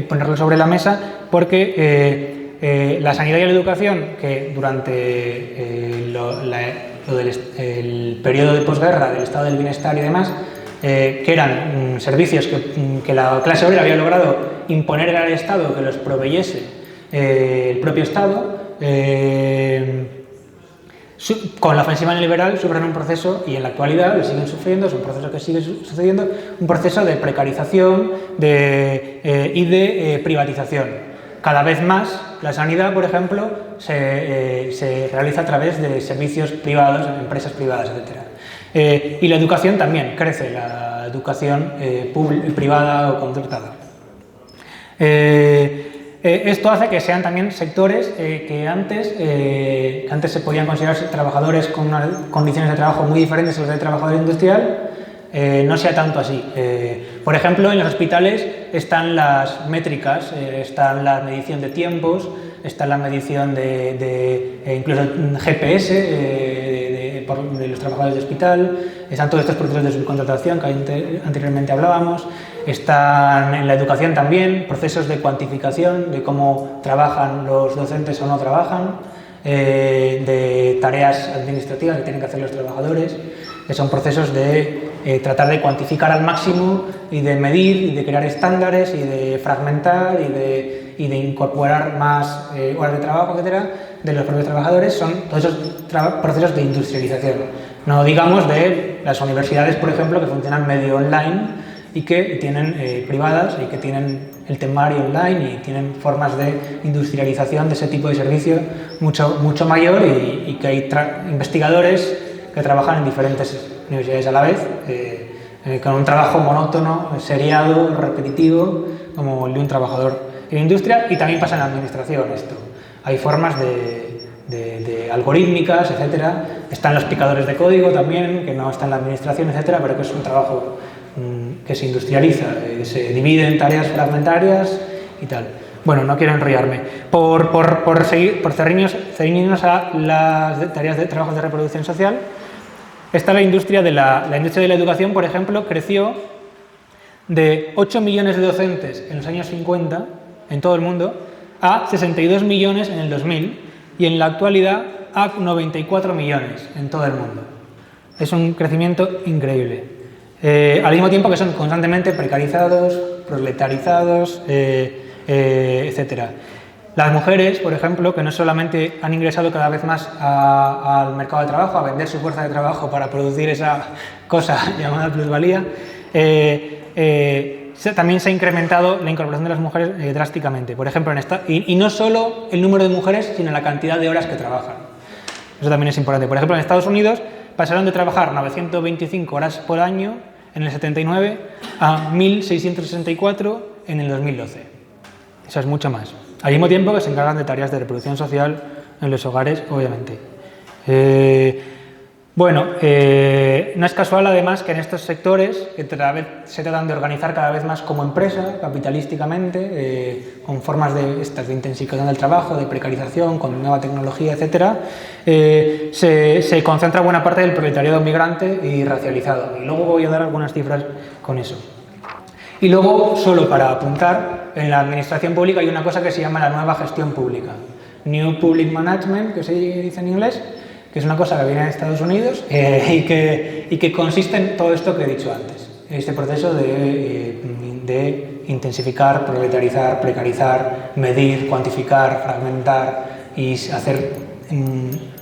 ponerlo sobre la mesa, porque la sanidad y la educación, que durante el periodo de posguerra del estado del bienestar y demás, que eran servicios que la clase obrera había logrado imponer al Estado, que los proveyese el propio Estado, con la ofensiva neoliberal sufren un proceso, y en la actualidad lo siguen sufriendo, es un proceso que sigue sucediendo, un proceso de precarización y de privatización. Cada vez más la sanidad, por ejemplo, se realiza a través de servicios privados, empresas privadas, etc. Y la educación también crece, la educación privada o concertada. Esto hace que sean también sectores que antes se podían considerar trabajadores con unas condiciones de trabajo muy diferentes a las del trabajador industrial, no sea tanto así. Por ejemplo, en los hospitales están las métricas, está la medición de tiempos, está la medición incluso GPS de los trabajadores de hospital, están todos estos procesos de subcontratación que anteriormente hablábamos, están en la educación también procesos de cuantificación de cómo trabajan los docentes o no trabajan, de tareas administrativas que tienen que hacer los trabajadores, que son procesos de tratar de cuantificar al máximo y de medir y de crear estándares y de fragmentar y de incorporar más horas de trabajo, etcétera, de los propios trabajadores. Son todos esos procesos de industrialización. No digamos de las universidades, por ejemplo, que funcionan medio online y que tienen privadas y que tienen el temario online y tienen formas de industrialización de ese tipo de servicio mucho mayor, y que hay investigadores que trabajan en diferentes universidades a la vez, con un trabajo monótono, seriado, repetitivo, como el de un trabajador en industria. Y también pasa en la administración esto. Hay formas de algorítmicas, etcétera. Están los picadores de código también, que no están en la administración, etcétera, pero que es un trabajo que se industrializa, se divide en tareas fragmentarias y tal. Bueno, no quiero enrollarme. Por ceñirnos a las tareas de trabajos de reproducción social, está la industria de la educación, por ejemplo, creció de 8 millones de docentes en los años 50 en todo el mundo a 62 millones en el 2000, y en la actualidad a 94 millones en todo el mundo. Es un crecimiento increíble. Al mismo tiempo que son constantemente precarizados, proletarizados, etc. Las mujeres, por ejemplo, que no solamente han ingresado cada vez más al mercado de trabajo, a vender su fuerza de trabajo para producir esa cosa llamada plusvalía, también se ha incrementado la incorporación de las mujeres drásticamente. Por ejemplo, y no solo el número de mujeres, sino la cantidad de horas que trabajan. Eso también es importante. Por ejemplo, en Estados Unidos pasaron de trabajar 925 horas por año en el 79 a 1.664 en el 2012. Eso es mucho más. Al mismo tiempo que se encargan de tareas de reproducción social en los hogares, obviamente. No es casual además que en estos sectores, que se tratan de organizar cada vez más como empresa, capitalísticamente, con formas de intensificación del trabajo, de precarización, con nueva tecnología, etc., se concentra buena parte del proletariado migrante y racializado. Y luego voy a dar algunas cifras con eso. Y luego, solo para apuntar, en la administración pública hay una cosa que se llama la nueva gestión pública. New Public Management, que se dice en inglés, que es una cosa que viene de Estados Unidos y que consiste en todo esto que he dicho antes. Este proceso de intensificar, proletarizar, precarizar, medir, cuantificar, fragmentar y hacer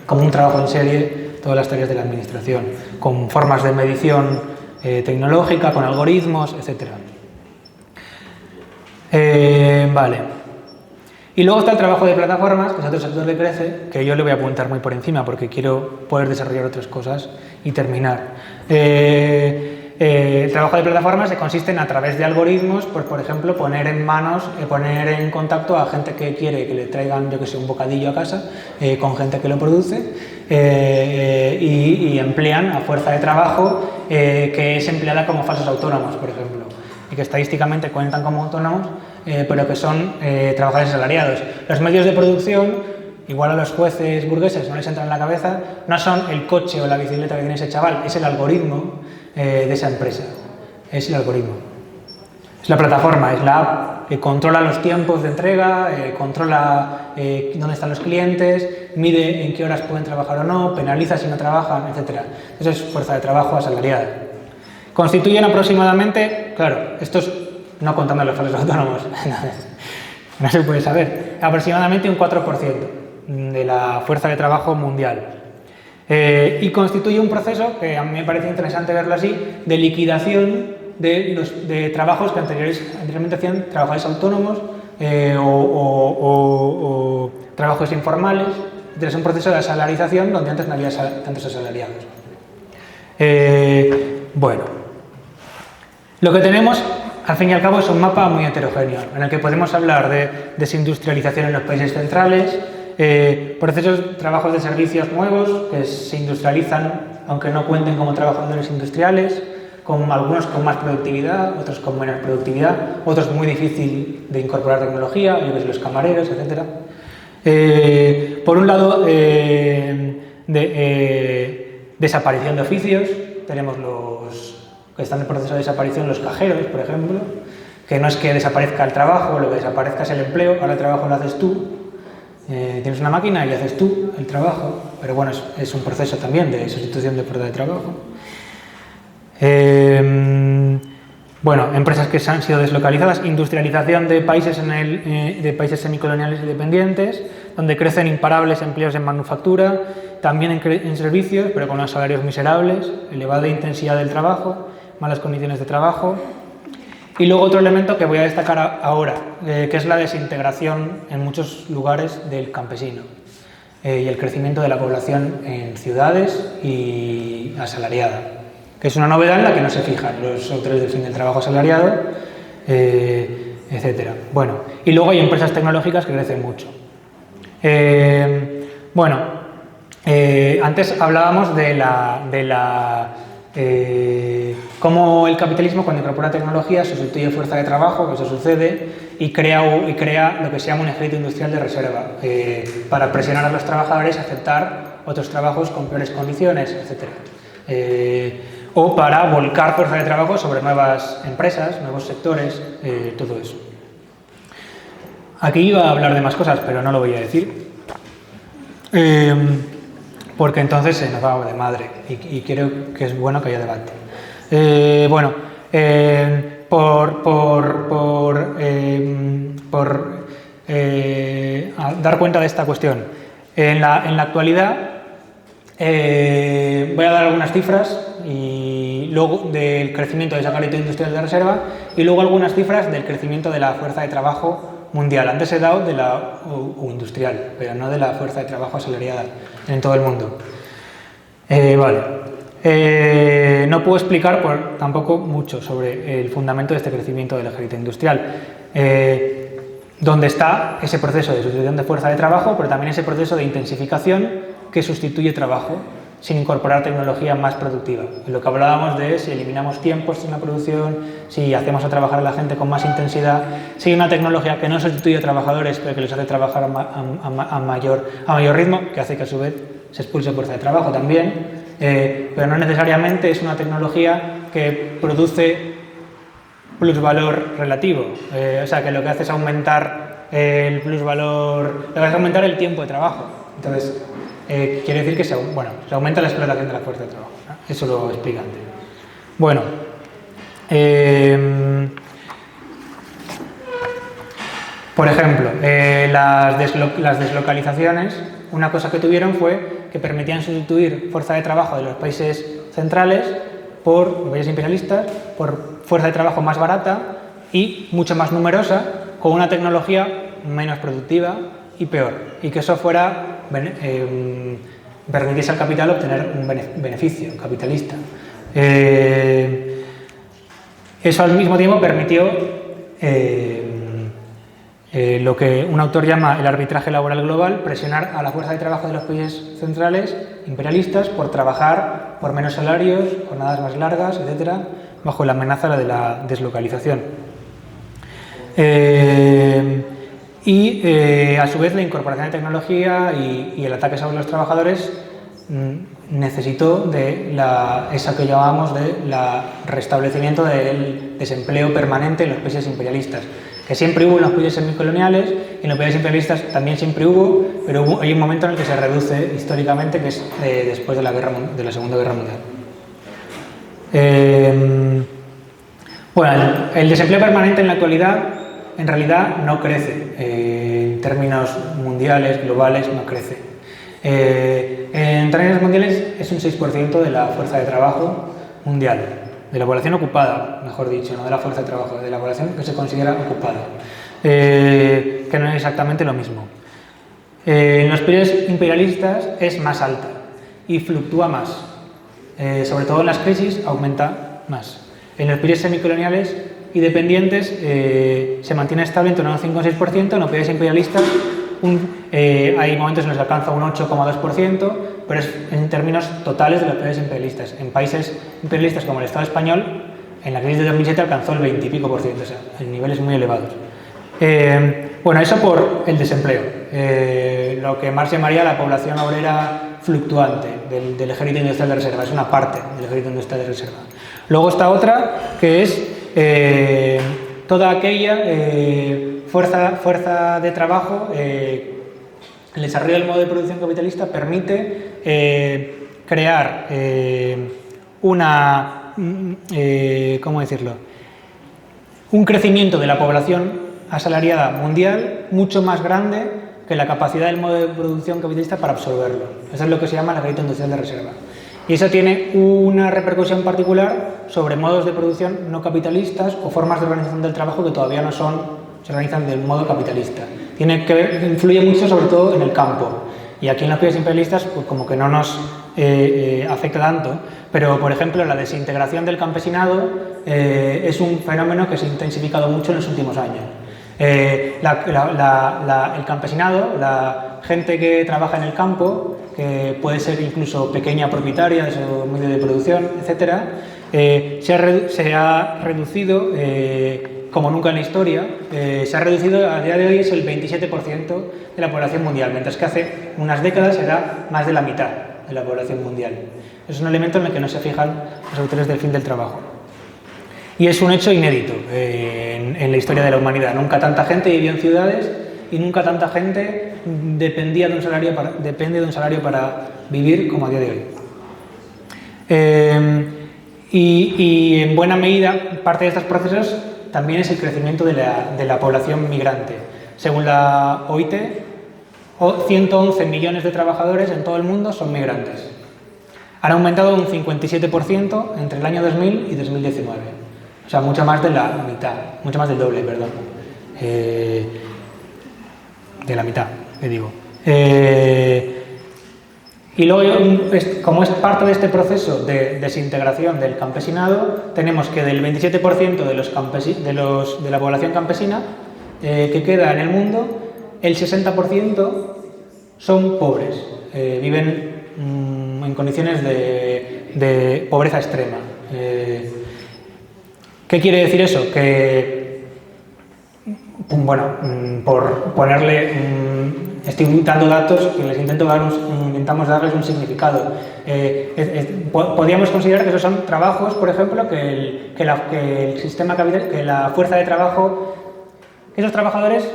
como un trabajo en serie todas las tareas de la administración, con formas de medición tecnológica, con algoritmos, etc. Vale. Y luego está el trabajo de plataformas, que es otro sector que crece, que yo le voy a apuntar muy por encima porque quiero poder desarrollar otras cosas y terminar. El trabajo de plataformas consiste en, a través de algoritmos, pues, por ejemplo, poner en contacto a gente que quiere que le traigan, yo que sé, un bocadillo a casa, con gente que lo produce, y emplean a fuerza de trabajo que es empleada como falsos autónomos, por ejemplo, y que estadísticamente cuentan como autónomos, pero que son trabajadores asalariados. Los medios de producción, igual a los jueces burgueses no les entra en la cabeza, no son el coche o la bicicleta que tiene ese chaval, es el algoritmo de esa empresa, es el algoritmo. Es la plataforma, es la app que controla los tiempos de entrega, controla dónde están los clientes, mide en qué horas pueden trabajar o no, penaliza si no trabajan, etc. Eso es fuerza de trabajo asalariada. Constituyen aproximadamente, claro, estos no contando los falsos autónomos, no se puede saber, aproximadamente un 4% de la fuerza de trabajo mundial. Y constituye un proceso, que a mí me parece interesante verlo así, de liquidación de trabajos que anteriormente hacían trabajadores autónomos o trabajos informales. Es un proceso de asalarización donde antes no había tantos asalariados. Bueno, lo que tenemos, al fin y al cabo, es un mapa muy heterogéneo, en el que podemos hablar de desindustrialización en los países centrales, trabajos de servicios nuevos que se industrializan, aunque no cuenten como trabajadores industriales, algunos con más productividad, otros con menos productividad, otros muy difícil de incorporar tecnología, yo que sé, los camareros, etc. Por un lado, desaparición de oficios, tenemos los que están en proceso de desaparición, los cajeros, por ejemplo, que no es que desaparezca el trabajo, lo que desaparezca es el empleo, ahora el trabajo lo haces tú, tienes una máquina y haces tú el trabajo, pero bueno, es un proceso también de sustitución de fuerza de trabajo. Bueno, empresas que han sido deslocalizadas, industrialización de países, de países semicoloniales y dependientes, donde crecen imparables empleos en manufactura, también en servicios, pero con unos salarios miserables, elevada intensidad del trabajo, malas condiciones de trabajo. Y luego otro elemento que voy a destacar ahora, que es la desintegración en muchos lugares del campesino y el crecimiento de la población en ciudades y asalariada, que es una novedad en la que no se fijan los autores del fin del trabajo asalariado, etc. Bueno, y luego hay empresas tecnológicas que crecen mucho. Antes hablábamos de cómo el capitalismo, cuando incorpora tecnología, sustituye fuerza de trabajo, que eso sucede, y crea lo que se llama un ejército industrial de reserva, para presionar a los trabajadores a aceptar otros trabajos con peores condiciones, etc. O para volcar fuerza de trabajo sobre nuevas empresas, nuevos sectores, todo eso. Aquí iba a hablar de más cosas, pero no lo voy a decir, porque entonces se nos va de madre y creo que es bueno que haya debate. Dar cuenta de esta cuestión. En la actualidad, voy a dar algunas cifras y luego del crecimiento de esa calidad industrial de reserva y luego algunas cifras del crecimiento de la fuerza de trabajo mundial. Antes he dado de la industrial, pero no de la fuerza de trabajo asalariada en todo el mundo. No puedo explicar tampoco mucho sobre el fundamento de este crecimiento del ejército industrial, donde está ese proceso de sustitución de fuerza de trabajo, pero también ese proceso de intensificación que sustituye trabajo sin incorporar tecnología más productiva. En lo que hablábamos de si eliminamos tiempos en la producción, si hacemos a trabajar a la gente con más intensidad, si hay una tecnología que no sustituye a trabajadores, pero que les hace trabajar a mayor ritmo, que hace que a su vez se expulse fuerza de trabajo también, pero no necesariamente es una tecnología que produce plusvalor relativo, o sea que lo que hace es aumentar el plusvalor, lo que hace es aumentar el tiempo de trabajo. Entonces, quiere decir que se aumenta la explotación de la fuerza de trabajo, ¿no? Eso lo explica antes. Bueno, por ejemplo, las deslocalizaciones una cosa que tuvieron fue que permitían sustituir fuerza de trabajo de los países centrales por los países imperialistas, por fuerza de trabajo más barata y mucho más numerosa, con una tecnología menos productiva y peor, y que eso permitiese al capital obtener un beneficio capitalista. Eso al mismo tiempo permitió lo que un autor llama el arbitraje laboral global, presionar a la fuerza de trabajo de los países centrales imperialistas por trabajar por menos salarios, jornadas más largas, etcétera, bajo la amenaza de la deslocalización. A su vez, la incorporación de tecnología y el ataque sobre los trabajadores necesitó de esa que llamábamos de restablecimiento del desempleo permanente en los países imperialistas, que siempre hubo en los países semicoloniales, y en los países imperialistas también siempre hubo, pero hay un momento en el que se reduce históricamente, que es después de la Segunda Guerra Mundial. Bueno, el desempleo permanente en la actualidad en realidad no crece, en términos mundiales, globales, no crece. En términos mundiales es un 6% de la fuerza de trabajo mundial, de la población ocupada, mejor dicho, no de la fuerza de trabajo, de la población que se considera ocupada, que no es exactamente lo mismo. En los periodos imperialistas es más alta y fluctúa más, sobre todo en las crisis aumenta más. En los periodos semicoloniales y dependientes se mantiene estable entre un 5 y un 6%, en los periodos imperialistas hay momentos en los que alcanza un 8,2%, pero es en términos totales de los periodos imperialistas. En países imperialistas como el Estado español, en la crisis de 2007 alcanzó el 20 y pico %, o sea, en niveles muy elevados. Bueno, eso por el desempleo, lo que Marx llamaría la población obrera fluctuante del ejército industrial de reserva, es una parte del ejército industrial de reserva. Luego está otra, que es toda aquella fuerza de trabajo. El desarrollo del modo de producción capitalista permite crear ¿cómo decirlo? Un crecimiento de la población asalariada mundial mucho más grande que la capacidad del modo de producción capitalista para absorberlo. Eso es lo que se llama el ejército industrial de reserva. Y eso tiene una repercusión particular sobre modos de producción no capitalistas o formas de organización del trabajo que todavía no se organizan del modo capitalista. Influye mucho sobre todo en el campo. Y aquí en los países imperialistas pues como que no nos afecta tanto, pero por ejemplo la desintegración del campesinado es un fenómeno que se ha intensificado mucho en los últimos años. El campesinado, la gente que trabaja en el campo, que puede ser incluso pequeña propietaria de su medio de producción, etc., se ha reducido como nunca en la historia. Se ha reducido, a día de hoy es el 27% de la población mundial, mientras que hace unas décadas era más de la mitad de la población mundial. Es un elemento en el que no se fijan los autores del fin del trabajo. Y es un hecho inédito en la historia de la humanidad. Nunca tanta gente vivía en ciudades y nunca tanta gente depende de un salario para vivir como a día de hoy. Y en buena medida, parte de estos procesos también es el crecimiento de la población migrante. Según la OIT, 111 millones de trabajadores en todo el mundo son migrantes. Han aumentado un 57% entre el año 2000 y 2019. O sea, mucho más de la mitad, mucho más del doble, perdón. De la mitad, le digo. Y luego, como es parte de este proceso de desintegración del campesinado, tenemos que del 27% de la población campesina que queda en el mundo, el 60% son pobres, viven en condiciones de pobreza extrema. ¿Qué quiere decir eso? Que, bueno, por ponerle, estoy dando datos que les intentamos darles un significado. Podríamos considerar que esos son trabajos, por ejemplo, que el sistema capital, que la fuerza de trabajo, que esos trabajadores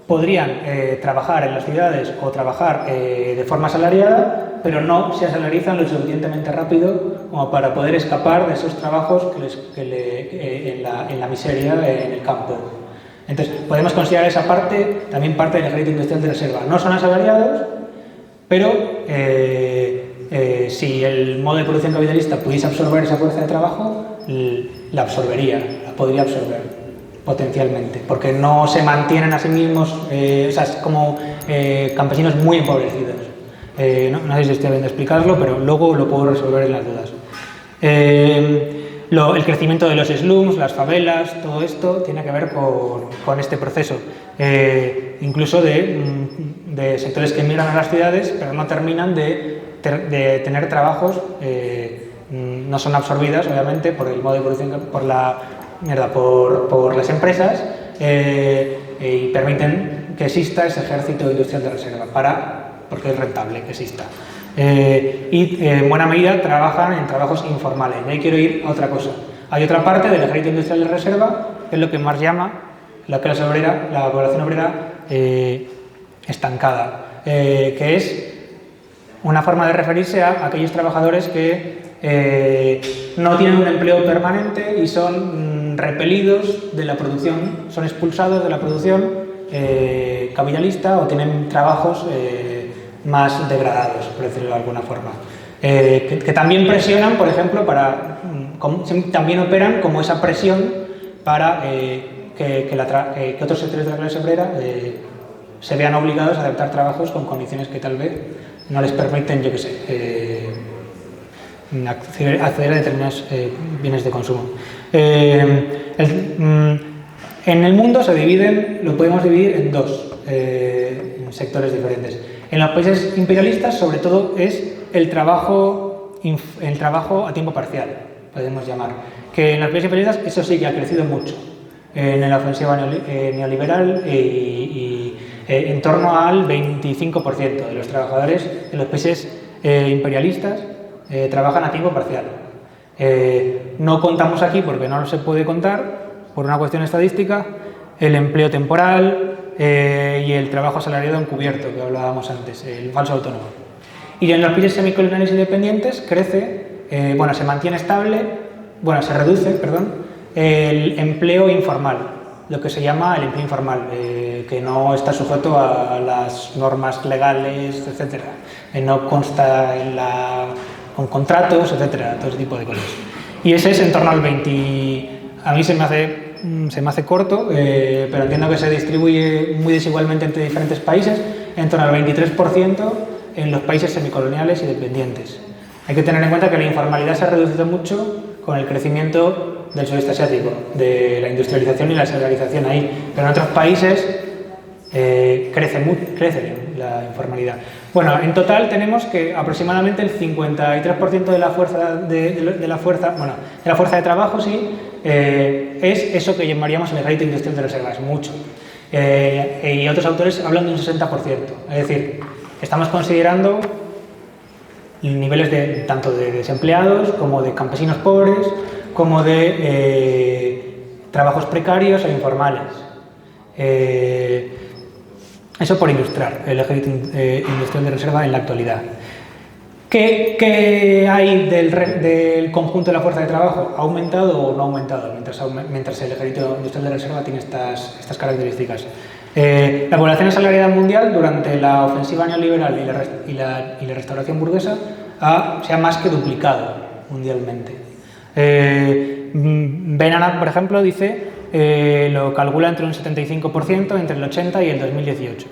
podrían trabajar en las ciudades o trabajar de forma asalariada, pero no se asalarizan lo suficientemente rápido como para poder escapar de esos trabajos en la miseria en el campo. Entonces, podemos considerar esa parte también parte del ejército industrial de reserva. No son asalariados, Pero si el modo de producción capitalista pudiese absorber esa fuerza de trabajo, la absorbería, la podría absorber potencialmente, porque no se mantienen a sí mismos, o sea, es como campesinos muy empobrecidos. No sé si estoy bien de explicarlo, pero luego lo puedo resolver en las dudas. El crecimiento de los slums, las favelas, todo esto tiene que ver con este proceso. Incluso de sectores que emigran a las ciudades, pero no terminan de tener trabajos, no son absorbidas, obviamente, por el modo de producción, por las empresas, y permiten que exista ese ejército industrial de reserva, porque es rentable que exista. Y en buena medida trabajan en trabajos informales. Y ahí quiero ir a otra cosa. Hay otra parte del ejército industrial de reserva, que es lo que Marx llama la clase obrera, la población obrera estancada, que es una forma de referirse a aquellos trabajadores que no tienen un empleo permanente y son repelidos de la producción, son expulsados de la producción capitalista o tienen trabajos más degradados, por decirlo de alguna forma. Que también presionan, por ejemplo, también operan como esa presión para que otros sectores de la clase obrera se vean obligados a aceptar trabajos con condiciones que tal vez no les permiten, yo qué sé, acceder a determinados bienes de consumo. En el mundo lo podemos dividir en dos sectores diferentes. En los países imperialistas, sobre todo, es el trabajo a tiempo parcial, podemos llamar. Que en los países imperialistas eso sí que ha crecido mucho. En la ofensiva neoliberal y en torno al 25% de los trabajadores en los países imperialistas trabajan a tiempo parcial. No contamos aquí, porque no se puede contar, por una cuestión estadística, el empleo temporal y el trabajo asalariado encubierto, que hablábamos antes, el falso autónomo. Y en los países semicoloniales independientes se mantiene estable, se reduce, el empleo informal, lo que se llama el empleo informal, que no está sujeto a las normas legales, etcétera, no consta con contratos, etcétera, todo ese tipo de cosas. Y ese es en torno al 20%. A mí se me hace corto, pero entiendo que se distribuye muy desigualmente entre diferentes países, en torno al 23% en los países semicoloniales y dependientes. Hay que tener en cuenta que la informalidad se ha reducido mucho con el crecimiento del sudeste asiático, de la industrialización y la salarización ahí, pero en otros países crece la informalidad. Bueno, en total tenemos que aproximadamente el 53% de la fuerza de la fuerza de trabajo es eso que llamaríamos el ejército industrial de reserva, es mucho. Y otros autores hablan de un 60%, es decir, estamos considerando niveles tanto de desempleados como de campesinos pobres, como de trabajos precarios e informales. Eso por ilustrar el ejército industrial de reserva en la actualidad. ¿Qué hay del conjunto de la fuerza de trabajo? ¿Ha aumentado o no ha aumentado mientras el ejército industrial de reserva tiene estas características? La población asalariada mundial durante la ofensiva neoliberal y la restauración burguesa se ha más que duplicado mundialmente. Ben Anat, por ejemplo, lo calcula entre un 75% entre el 80 y el 2018.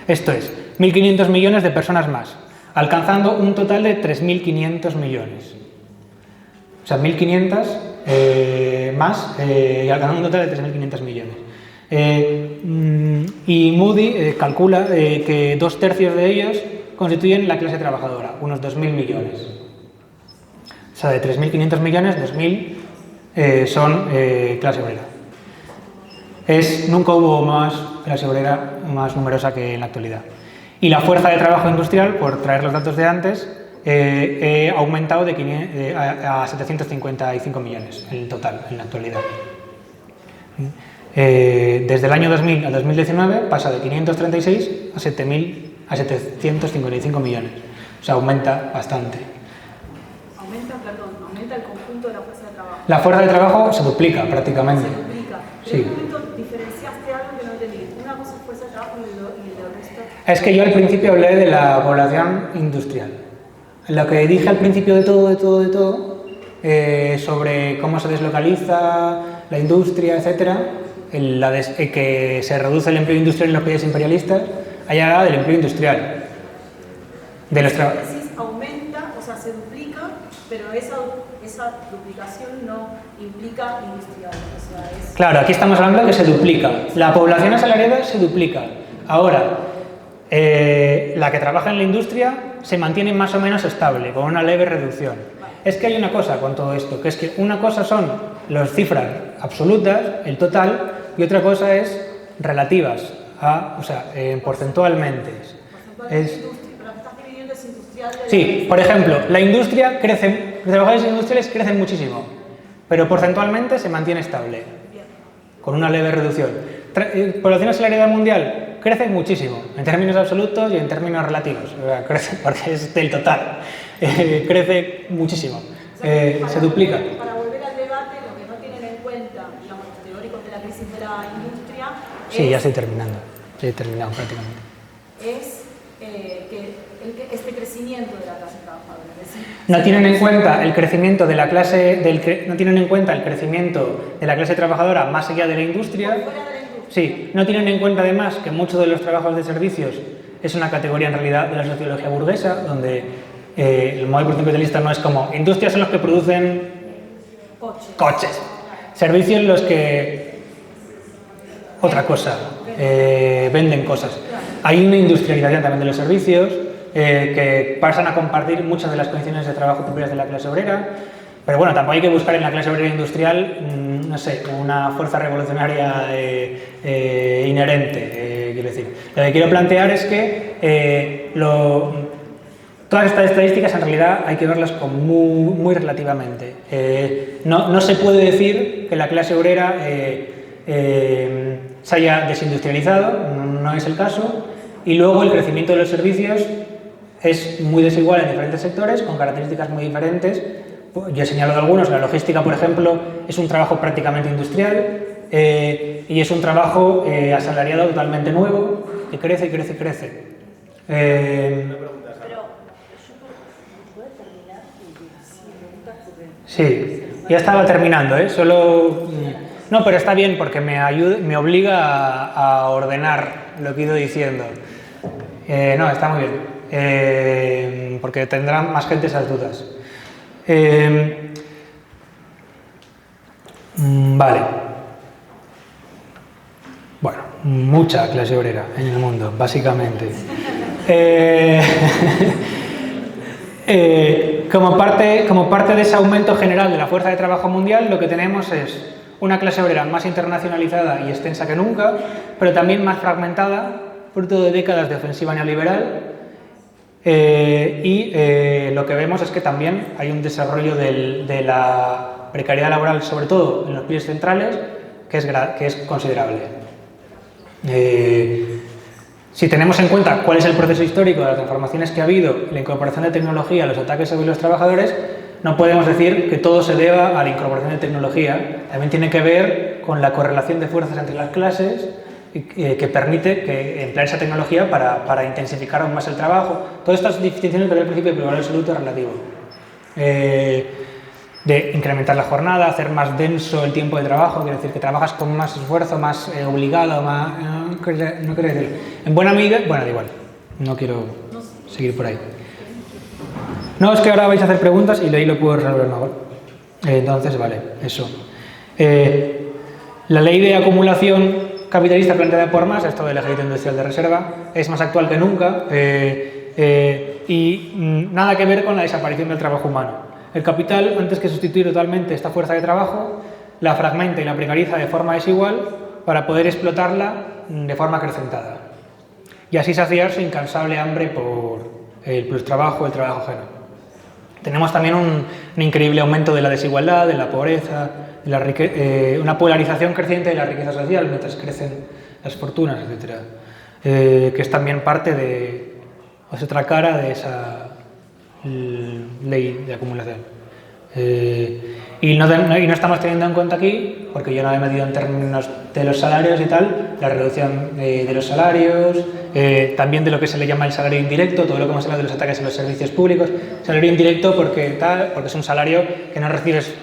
Esto es, 1.500 millones de personas más, alcanzando un total de 3.500 millones. O sea, 1.500 más y alcanzando un total de 3.500 millones. Y Moody calcula que 2/3 de ellos constituyen la clase trabajadora, unos 2.000 millones. O sea, de 3.500 millones, 2.000 son clase obrera. Nunca hubo más clase obrera más numerosa que en la actualidad. Y la fuerza de trabajo industrial, por traer los datos de antes, ha aumentado a 755 millones en total en la actualidad. Desde el año 2000 al 2019 pasa de 536 a 755 millones. O sea, aumenta bastante. Aumenta el conjunto de la fuerza de trabajo. La fuerza de trabajo se duplica prácticamente. Se duplica. Sí. En un momento diferenciaste algo que no entendí. Una cosa es fuerza de trabajo y el resto. Es que yo al principio hablé de la población industrial. Lo que dije al principio de todo, sobre cómo se deslocaliza la industria, etcétera, que se reduce el empleo industrial en los países imperialistas, allá del empleo industrial. De los aumenta, o sea, se duplica, pero esa duplicación no implica industrial. O sea, Claro, aquí estamos hablando de que se duplica. La población asalariada se duplica. Ahora, la que trabaja en la industria se mantiene más o menos estable, con una leve reducción. Es que hay una cosa con todo esto, que es que una cosa son las cifras absolutas, el total, y otra cosa es relativas, o sea, porcentualmente. Sí, por ejemplo, la industria crece, los trabajadores industriales crecen muchísimo, pero porcentualmente se mantiene estable, con una leve reducción. Población asalariada mundial crece muchísimo, en términos absolutos y en términos relativos, crece porque es del total, crece muchísimo, se duplica. Para volver al debate, lo que no tienen en cuenta, digamos, los teóricos de la crisis de la industria... Sí, ya estoy terminando, he terminado prácticamente. Es este crecimiento de la clase trabajadora. Es decir, no tienen en cuenta el crecimiento de la clase, no tienen en cuenta el crecimiento de la clase trabajadora más allá de la industria. Sí, no tienen en cuenta además que muchos de los trabajos de servicios es una categoría en realidad de la sociología burguesa, donde el modelo capitalista no es como industrias son los que producen coches, servicios los que otra cosa, venden cosas. Hay una industrialización también de los servicios que pasan a compartir muchas de las condiciones de trabajo propias de la clase obrera, pero bueno, tampoco hay que buscar en la clase obrera industrial, no sé, una fuerza revolucionaria inherente, quiero decir. Lo que quiero plantear es que todas estas estadísticas en realidad hay que verlas muy relativamente. No se puede decir que la clase obrera se haya desindustrializado, no es el caso, y luego el crecimiento de los servicios es muy desigual en diferentes sectores, con características muy diferentes. Yo he señalado algunos, la logística, por ejemplo, es un trabajo prácticamente industrial y es un trabajo asalariado totalmente nuevo, que crece y crece y crece. Sí, ya estaba terminando, solo... No, pero está bien porque me obliga a ordenar lo que he ido diciendo. No, está muy bien, porque tendrá más gente esas dudas. Vale. Bueno, mucha clase obrera en el mundo, básicamente. Como parte de ese aumento general de la fuerza de trabajo mundial, lo que tenemos es una clase obrera más internacionalizada y extensa que nunca, pero también más fragmentada, fruto de décadas de ofensiva neoliberal. Lo que vemos es que también hay un desarrollo de la precariedad laboral, sobre todo en los países centrales, que es considerable. Si tenemos en cuenta cuál es el proceso histórico de las transformaciones que ha habido, la incorporación de tecnología, los ataques sobre los trabajadores, no podemos decir que todo se deba a la incorporación de tecnología. También tiene que ver con la correlación de fuerzas entre las clases que permite emplear esa tecnología para intensificar aún más el trabajo. Todas estas distinciones del principio de valor absoluto relativo. De incrementar la jornada, hacer más denso el tiempo de trabajo, quiere decir que trabajas con más esfuerzo, más obligado, más... no quiero decir. En buena medida... Bueno, da igual. No quiero seguir por ahí. No, es que ahora vais a hacer preguntas y ahí lo puedo resolver mejor. Entonces, vale, eso. La ley de acumulación capitalista planteada por Marx, esto del ejército industrial de reserva, es más actual que nunca y nada que ver con la desaparición del trabajo humano. El capital, antes que sustituir totalmente esta fuerza de trabajo, la fragmenta y la precariza de forma desigual para poder explotarla de forma acrecentada y así saciar su incansable hambre por el plustrabajo, el trabajo ajeno. Tenemos también un increíble aumento de la desigualdad, de la pobreza, de una polarización creciente de la riqueza social mientras crecen las fortunas, etc. Que es también parte de... es otra cara de esa ley de acumulación. Y no estamos teniendo en cuenta aquí, porque yo no he metido en términos de los salarios y tal, la reducción de los salarios, también de lo que se le llama el salario indirecto, todo lo que hemos hablado de los ataques a los servicios públicos. Salario indirecto porque es un salario que no recibes,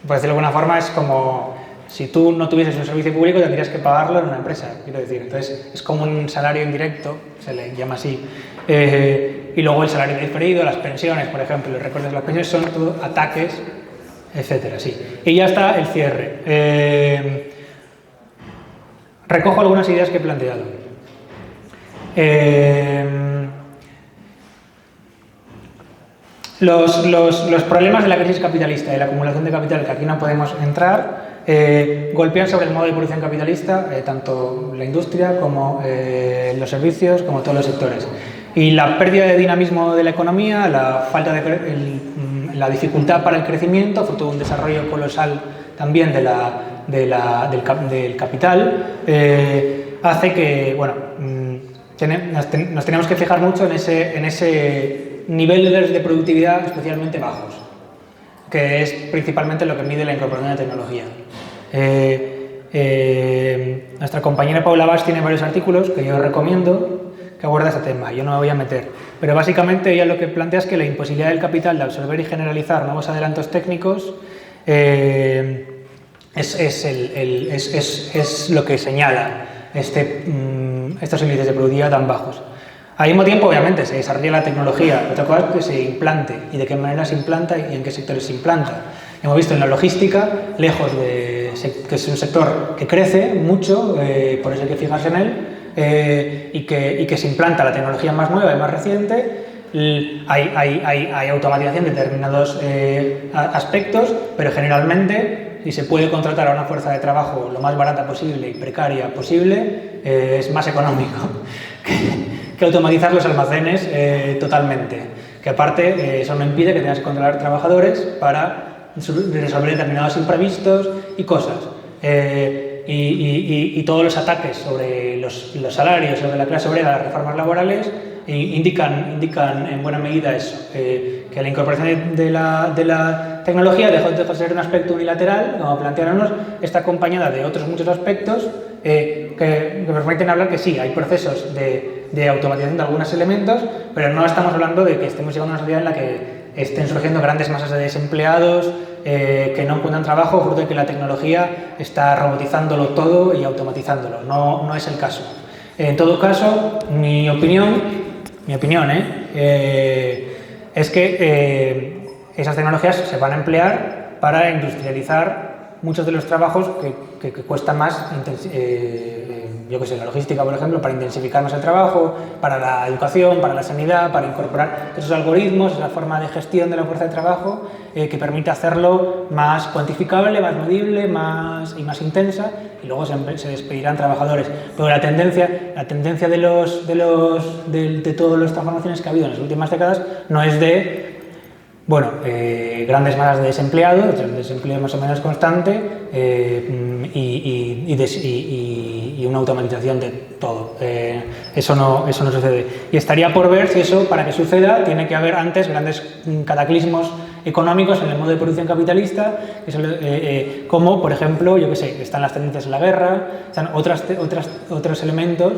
por decirlo de alguna forma, es como si tú no tuvieses un servicio público tendrías que pagarlo en una empresa, quiero decir. Entonces es como un salario indirecto, se le llama así. Y luego el salario diferido, las pensiones, por ejemplo, los recortes de las pensiones son todo ataques, etcétera, sí. Y ya está el cierre. Recojo algunas ideas que he planteado. Los problemas de la crisis capitalista y la acumulación de capital, que aquí no podemos entrar, golpean sobre el modo de producción capitalista, tanto la industria como los servicios, como todos los sectores. Y la pérdida de dinamismo de la economía, la falta la dificultad para el crecimiento, fruto de un desarrollo colosal también del capital, hace que, bueno, nos tenemos que fijar mucho en ese niveles de productividad especialmente bajos, que es principalmente lo que mide la incorporación de tecnología. Nuestra compañera Paula Bas tiene varios artículos que yo recomiendo que aborda este tema, yo no me voy a meter, pero básicamente ella lo que plantea es que la imposibilidad del capital de absorber y generalizar nuevos adelantos técnicos es lo que señala estos índices de productividad tan bajos. Al mismo tiempo, obviamente, se desarrolla la tecnología, otra cosa es que se implante y de qué manera se implanta y en qué sectores se implanta. Hemos visto en la logística, lejos de que es un sector que crece mucho, por eso hay que fijarse en él, y que se implanta la tecnología más nueva y más reciente. Hay automatización de determinados aspectos, pero generalmente, si se puede contratar a una fuerza de trabajo lo más barata posible y precaria posible, es más económico que automatizar los almacenes totalmente. Que aparte, eso no impide que tengas que contratar trabajadores para resolver determinados imprevistos y cosas. Y todos los ataques sobre los salarios, sobre la clase obrera, las reformas laborales, indican en buena medida eso, que la incorporación de la tecnología dejó de ser un aspecto unilateral, como plantearnos, está acompañada de otros muchos aspectos que permiten hablar que sí, hay procesos de automatización de algunos elementos, pero no estamos hablando de que estemos llegando a una sociedad en la que estén surgiendo grandes masas de desempleados que no encuentran trabajo, fruto de que la tecnología está robotizándolo todo y automatizándolo. No es el caso. En todo caso, mi opinión es que esas tecnologías se van a emplear para industrializar muchos de los trabajos que cuesta más, yo qué sé, la logística, por ejemplo, para intensificar más el trabajo, para la educación, para la sanidad, para incorporar esos algoritmos, esa forma de gestión de la fuerza de trabajo que permite hacerlo más cuantificable, más medible, y más intensa, y luego se despedirán trabajadores. Pero la tendencia de todas las transformaciones que ha habido en las últimas décadas no es de grandes masas de desempleados, el desempleo más o menos constante y una automatización de todo. Eso no sucede. Y estaría por ver si eso, para que suceda, tiene que haber antes grandes cataclismos económicos en el modo de producción capitalista, como, por ejemplo, yo qué sé, están las tendencias en la guerra, están otros elementos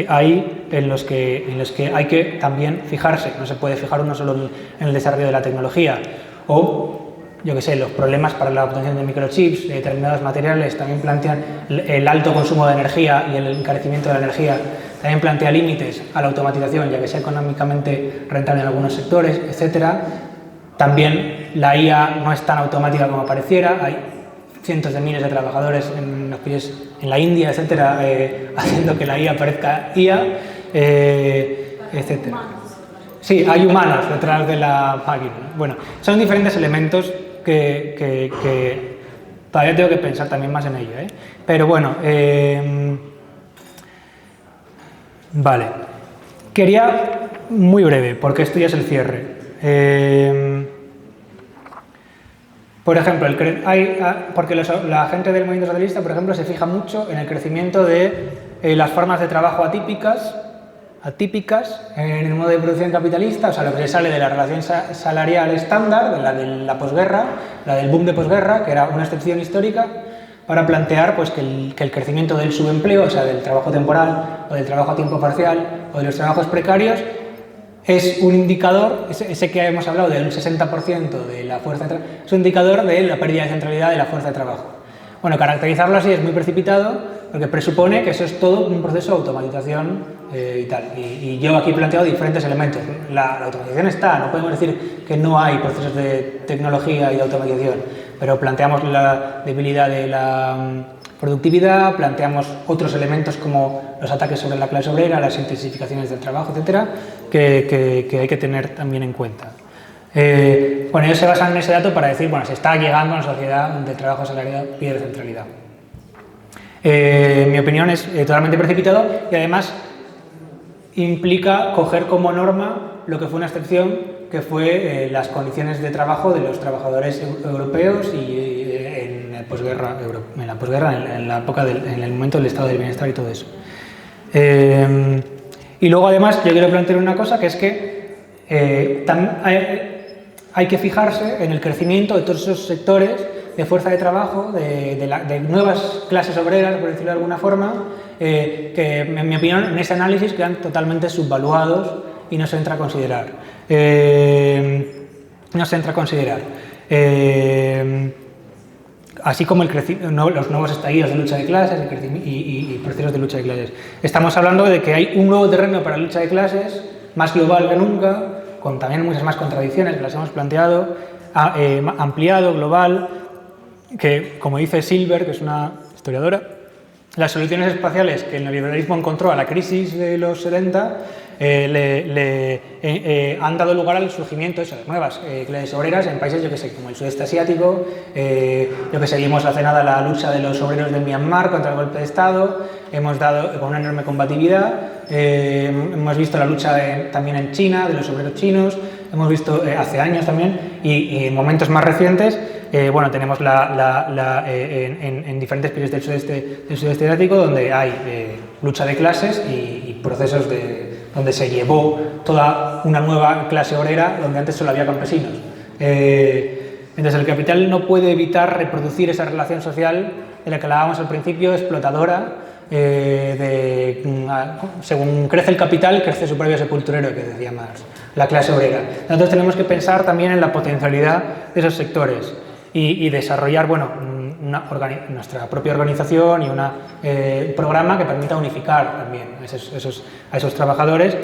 ahí en los que hay que también fijarse. No se puede fijar uno solo en el desarrollo de la tecnología. O, yo qué sé, los problemas para la obtención de microchips, de determinados materiales, también plantean el alto consumo de energía y el encarecimiento de la energía. También plantea límites a la automatización, ya que sea económicamente rentable en algunos sectores, etcétera. También la IA no es tan automática como pareciera, hay cientos de miles de trabajadores en la India, etcétera, haciendo que la IA parezca IA, etcétera. Sí, hay humanos detrás de la máquina. Bueno, son diferentes elementos que todavía tengo que pensar también más en ello, ¿eh? Pero bueno, vale. Quería, muy breve, porque esto ya es el cierre. Por ejemplo, porque la gente del movimiento socialista, por ejemplo, se fija mucho en el crecimiento de las formas de trabajo atípicas, atípicas en el modo de producción capitalista, o sea, lo que se sale de la relación salarial estándar, de la posguerra, la del boom de posguerra, que era una excepción histórica, para plantear pues, que el crecimiento del subempleo, o sea, del trabajo temporal o del trabajo a tiempo parcial o de los trabajos precarios, es un indicador, ese que hemos hablado del 60% de la fuerza de trabajo, es un indicador de la pérdida de centralidad de la fuerza de trabajo. Bueno, caracterizarlo así es muy precipitado porque presupone que eso es todo un proceso de automatización y tal. Y yo aquí he planteado diferentes elementos. La automatización está, no podemos decir que no hay procesos de tecnología y de automatización, pero planteamos la debilidad de la productividad, planteamos otros elementos como los ataques sobre la clase obrera, las intensificaciones del trabajo, etcétera, que hay que tener también en cuenta. Bueno, ellos se basan en ese dato para decir, bueno, se está llegando a una sociedad donde el trabajo asalariado pierde centralidad. Mi opinión es totalmente precipitado y además implica coger como norma lo que fue una excepción, que fue las condiciones de trabajo de los trabajadores europeos y en la posguerra, en la época en el momento del estado del bienestar y todo eso. Y luego además yo quiero plantear una cosa, que es que hay que fijarse en el crecimiento de todos esos sectores de fuerza de trabajo, de nuevas clases obreras, por decirlo de alguna forma, que en mi opinión en ese análisis quedan totalmente subvaluados y no se entra a considerar. Así como los nuevos estallidos de lucha de clases y procesos de lucha de clases. Estamos hablando de que hay un nuevo terreno para la lucha de clases, más global que nunca, con también muchas más contradicciones que las hemos planteado, ampliado, global, que, como dice Silver, que es una historiadora, las soluciones espaciales que el neoliberalismo encontró a la crisis de los 70 han dado lugar al surgimiento de nuevas clases obreras en países, yo que sé, como el sudeste asiático, yo que sé, vimos hace nada la lucha de los obreros de Myanmar contra el golpe de Estado, hemos dado con una enorme combatividad, hemos visto la lucha también en China, de los obreros chinos, hemos visto hace años también, y en momentos más recientes, bueno, tenemos en diferentes países del sudeste asiático donde hay lucha de clases y procesos donde se llevó toda una nueva clase obrera donde antes solo había campesinos. Entonces el capital no puede evitar reproducir esa relación social de la que hablábamos al principio, explotadora, según crece el capital, crece su propio sepulturero, que decía Marx, la clase obrera. Nosotros tenemos que pensar también en la potencialidad de esos sectores y desarrollar, bueno, nuestra propia organización y un programa que permita unificar también a esos trabajadores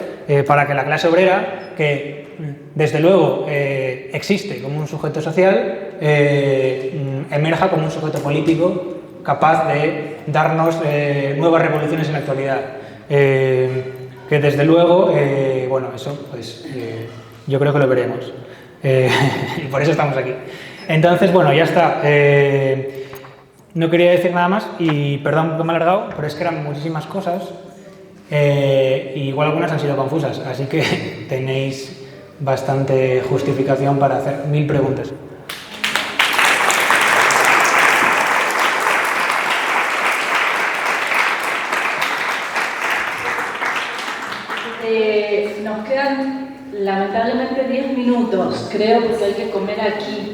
para que la clase obrera, que desde luego existe como un sujeto social, emerja como un sujeto político capaz de darnos nuevas revoluciones en la actualidad. Que desde luego, bueno, eso pues yo creo que lo veremos. Y por eso estamos aquí. Entonces, bueno, ya está. No quería decir nada más y perdón que me he alargado, pero es que eran muchísimas cosas y igual algunas han sido confusas, así que tenéis bastante justificación para hacer 1000 preguntas. Nos quedan lamentablemente 10 minutos, creo, porque hay que comer aquí.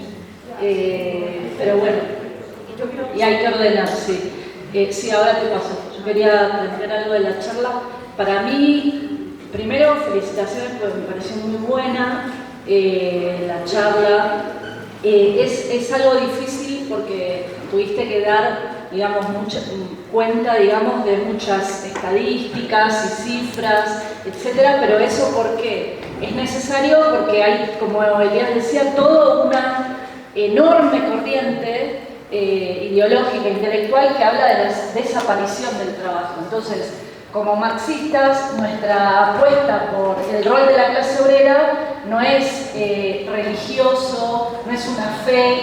Pero bueno, y hay que ordenar, sí. Sí, ahora te paso. Yo quería plantear algo de la charla. Para mí, primero, felicitaciones, porque me pareció muy buena la charla. Es algo difícil porque tuviste que dar, digamos, cuenta, digamos, de muchas estadísticas y cifras, etcétera, pero eso ¿por qué? Es necesario porque hay, como Elías decía, toda una enorme corriente ideológica, intelectual, que habla de la desaparición del trabajo. Entonces, como marxistas, nuestra apuesta por el rol de la clase obrera no es religioso, no es una fe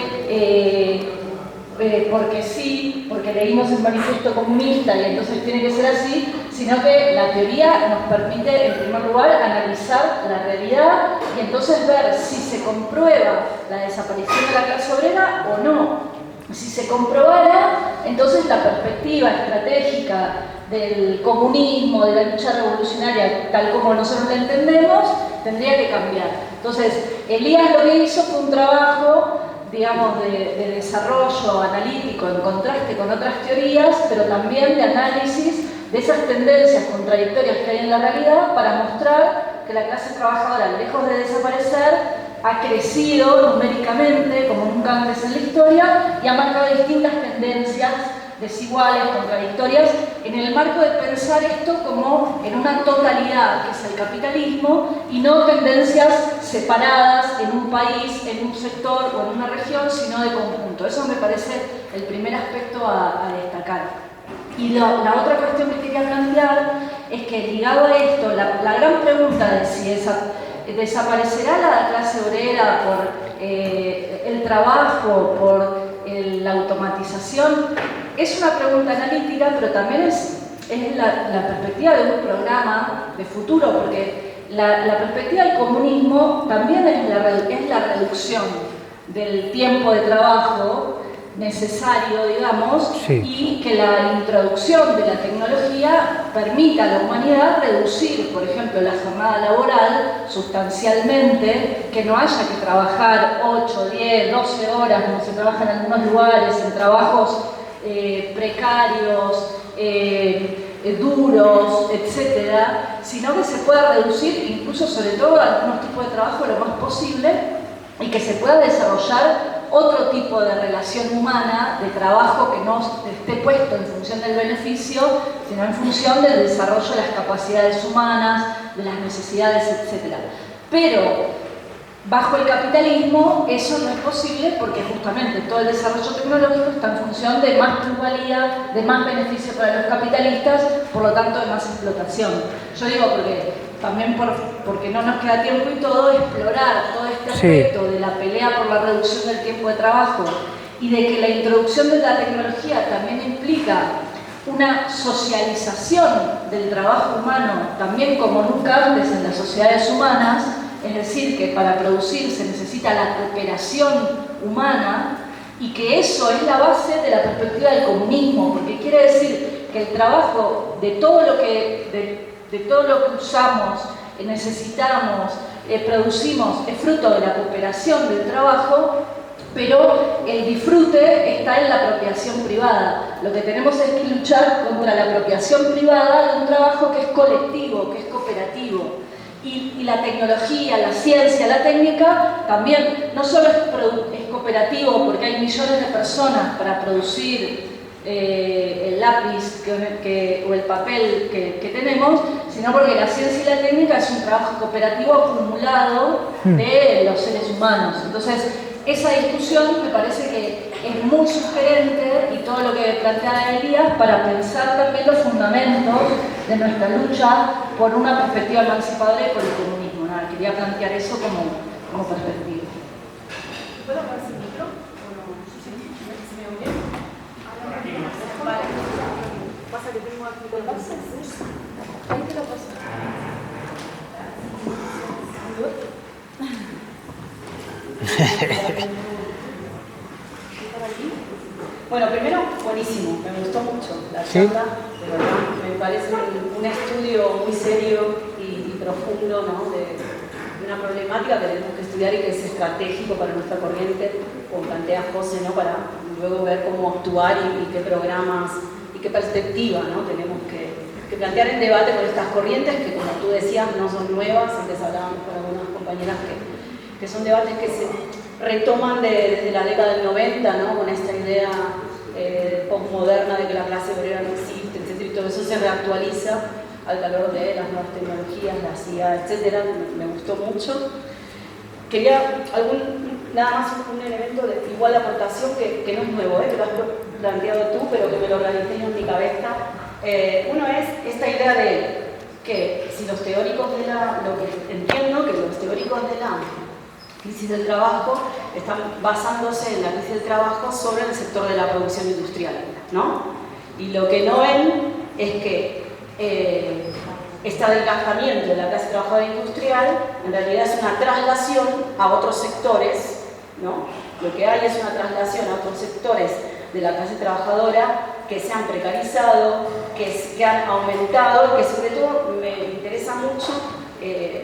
porque sí, porque leímos el manifiesto comunista y entonces tiene que ser así, sino que la teoría nos permite, en primer lugar, analizar la realidad y entonces ver si se comprueba la desaparición de la clase obrera o no. Si se comprobara, entonces la perspectiva perspectiva estratégica del comunismo, de la lucha revolucionaria, tal como nosotros la entendemos, tendría que cambiar. Entonces, Elías lo que hizo fue un trabajo, digamos, de desarrollo analítico en contraste con otras teorías, pero también de análisis de esas tendencias contradictorias que hay en la realidad para mostrar que la clase trabajadora, lejos de desaparecer, ha crecido numéricamente como nunca antes en la historia y ha marcado distintas tendencias desiguales, contradictorias, en el marco de pensar esto como en una totalidad, que es el capitalismo, y no tendencias separadas en un país, en un sector o en una región, sino de conjunto. Eso me parece el primer aspecto a destacar. Y la otra cuestión que quería plantear es que, ligado a esto, la gran pregunta de si desaparecerá la clase obrera por el trabajo, por la automatización, es una pregunta analítica, pero también es la perspectiva de un programa de futuro, porque la perspectiva del comunismo también es la reducción del tiempo de trabajo necesario, digamos, sí, y que la introducción de la tecnología permita a la humanidad reducir, por ejemplo, la jornada laboral sustancialmente, que no haya que trabajar 8, 10, 12 horas como se trabaja en algunos lugares, en trabajos precarios, duros, etcétera, sino que se pueda reducir, incluso sobre todo algunos tipos de trabajo lo más posible, y que se pueda desarrollar otro tipo de relación humana, de trabajo que no esté puesto en función del beneficio, sino en función del desarrollo de las capacidades humanas, de las necesidades, etc. Pero bajo el capitalismo eso no es posible porque justamente todo el desarrollo tecnológico está en función de más plusvalía, de más beneficio para los capitalistas, por lo tanto de más explotación. Yo digo porque no nos queda tiempo y todo, explorar todo este aspecto de la pelea por la reducción del tiempo de trabajo y de que la introducción de la tecnología también implica una socialización del trabajo humano, también como nunca antes en las sociedades humanas, es decir, que para producir se necesita la cooperación humana y que eso es la base de la perspectiva del comunismo, porque quiere decir que el trabajo de todo lo que usamos, necesitamos, producimos, es fruto de la cooperación del trabajo, pero el disfrute está en la apropiación privada. Lo que tenemos es que luchar contra la apropiación privada de un trabajo que es colectivo, que es cooperativo. Y la tecnología, la ciencia, la técnica también no solo es cooperativo porque hay millones de personas para producir el lápiz o el papel que tenemos, sino porque la ciencia y la técnica es un trabajo cooperativo acumulado de los seres humanos. Entonces, esa discusión me parece que es muy sugerente y todo lo que plantea Elías para pensar también los fundamentos de nuestra lucha por una perspectiva emancipadora y por el comunismo. Nada, quería plantear eso como perspectiva. ¿Puedo hablar sin micro? ¿O no? ¿Sí? ¿Se me oye bien? Vale. Pasa que tengo aquí con la base. Ahí te lo paso. Bueno, primero, buenísimo, me gustó mucho la charla, de verdad, me parece un estudio muy serio y profundo, ¿no? de una problemática que tenemos que estudiar y que es estratégico para nuestra corriente, como plantea José, ¿no? Para luego ver cómo actuar y qué programas y qué perspectiva, ¿no? Tenemos que plantear en debate con estas corrientes que, como tú decías, no son nuevas. Antes hablábamos con algunas compañeras que son debates que se retoman desde la década del 90, ¿no? Con esta idea postmoderna de que la clase obrera no existe, etc. Y todo eso se reactualiza al calor de las nuevas tecnologías, la CIA, etc. Me gustó mucho. Quería nada más un elemento de igual aportación que no es nuevo, que lo has planteado tú, pero que me lo organicé en mi cabeza. Uno es esta idea de que si los teóricos lo que entiendo, que los teóricos de la crisis del trabajo están basándose en la crisis del trabajo sobre el sector de la producción industrial, ¿no? Y lo que no ven es que este desgastamiento de la clase trabajadora industrial en realidad es una traslación a otros sectores, ¿no? Lo que hay es una traslación a otros sectores de la clase trabajadora que se han precarizado, que han aumentado, que sobre todo me interesa mucho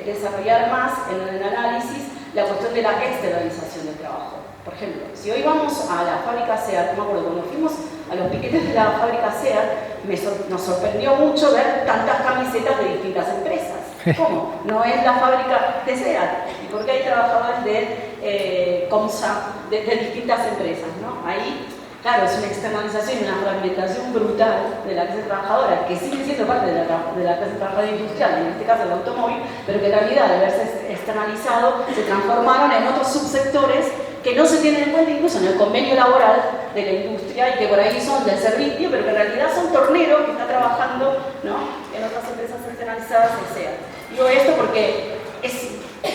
desarrollar más en el análisis la cuestión de la externalización del trabajo. Por ejemplo, si hoy vamos a la fábrica SEAT, me acuerdo cuando fuimos a los piquetes de la fábrica SEAT, nos sorprendió mucho ver tantas camisetas de distintas empresas. ¿Cómo? No es la fábrica de SEAT. ¿Y por qué hay trabajadores de COMSA, de distintas empresas, ¿no? Ahí, claro, es una externalización y una fragmentación brutal de la clase trabajadora, que sigue siendo parte de la clase trabajadora industrial, en este caso el automóvil, pero que en realidad, de haberse externalizado, se transformaron en otros subsectores que no se tienen en cuenta incluso en el convenio laboral de la industria y que por ahí son del servicio, pero que en realidad son torneros que están trabajando, ¿no?, en otras empresas externalizadas, etc. Digo esto porque es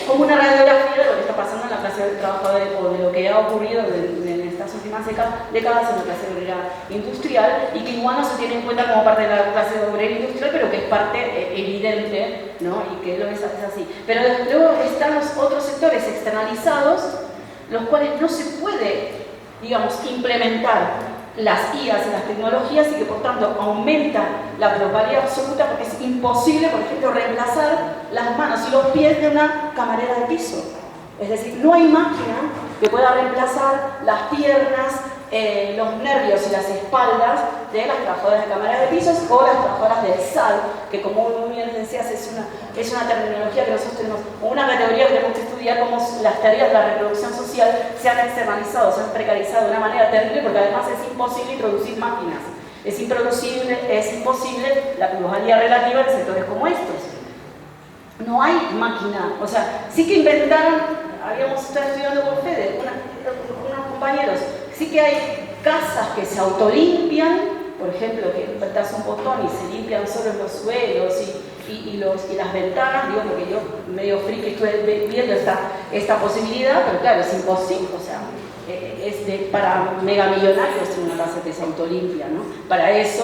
como una radiografía de lo que está pasando en la clase trabajadora o de lo que ha ocurrido en estas últimas décadas en la clase obrera industrial y que igual no se tiene en cuenta como parte de la clase obrera industrial, pero que es parte evidente, ¿no?, y que lo es así. Pero luego están los otros sectores externalizados, los cuales no se puede, digamos, implementar las IAs y las tecnologías y que por tanto aumenta la globalidad absoluta porque es imposible, por ejemplo, reemplazar las manos y los pies de una camarera de piso. Es decir, no hay máquina que pueda reemplazar las piernas, los nervios y las espaldas de las trabajadoras de cámara de pisos o las trabajadoras del SAL, que como muy bien decías es una terminología que nosotros tenemos, o una categoría que tenemos que estudiar cómo las tareas de la reproducción social se han externalizado, se han precarizado de una manera terrible porque además es imposible introducir máquinas, es imposible la plusvalía relativa de sectores como estos. No hay máquina, o sea, sí que inventaron, habíamos estado estudiando con Fede, unos compañeros, sí que hay casas que se autolimpian, por ejemplo, que apretas un botón y se limpian solo los suelos y las ventanas, digo, porque yo medio friki estuve viendo esta posibilidad, pero claro, es imposible, o sea, para megamillonarios una casa que se autolimpia, ¿no? Para eso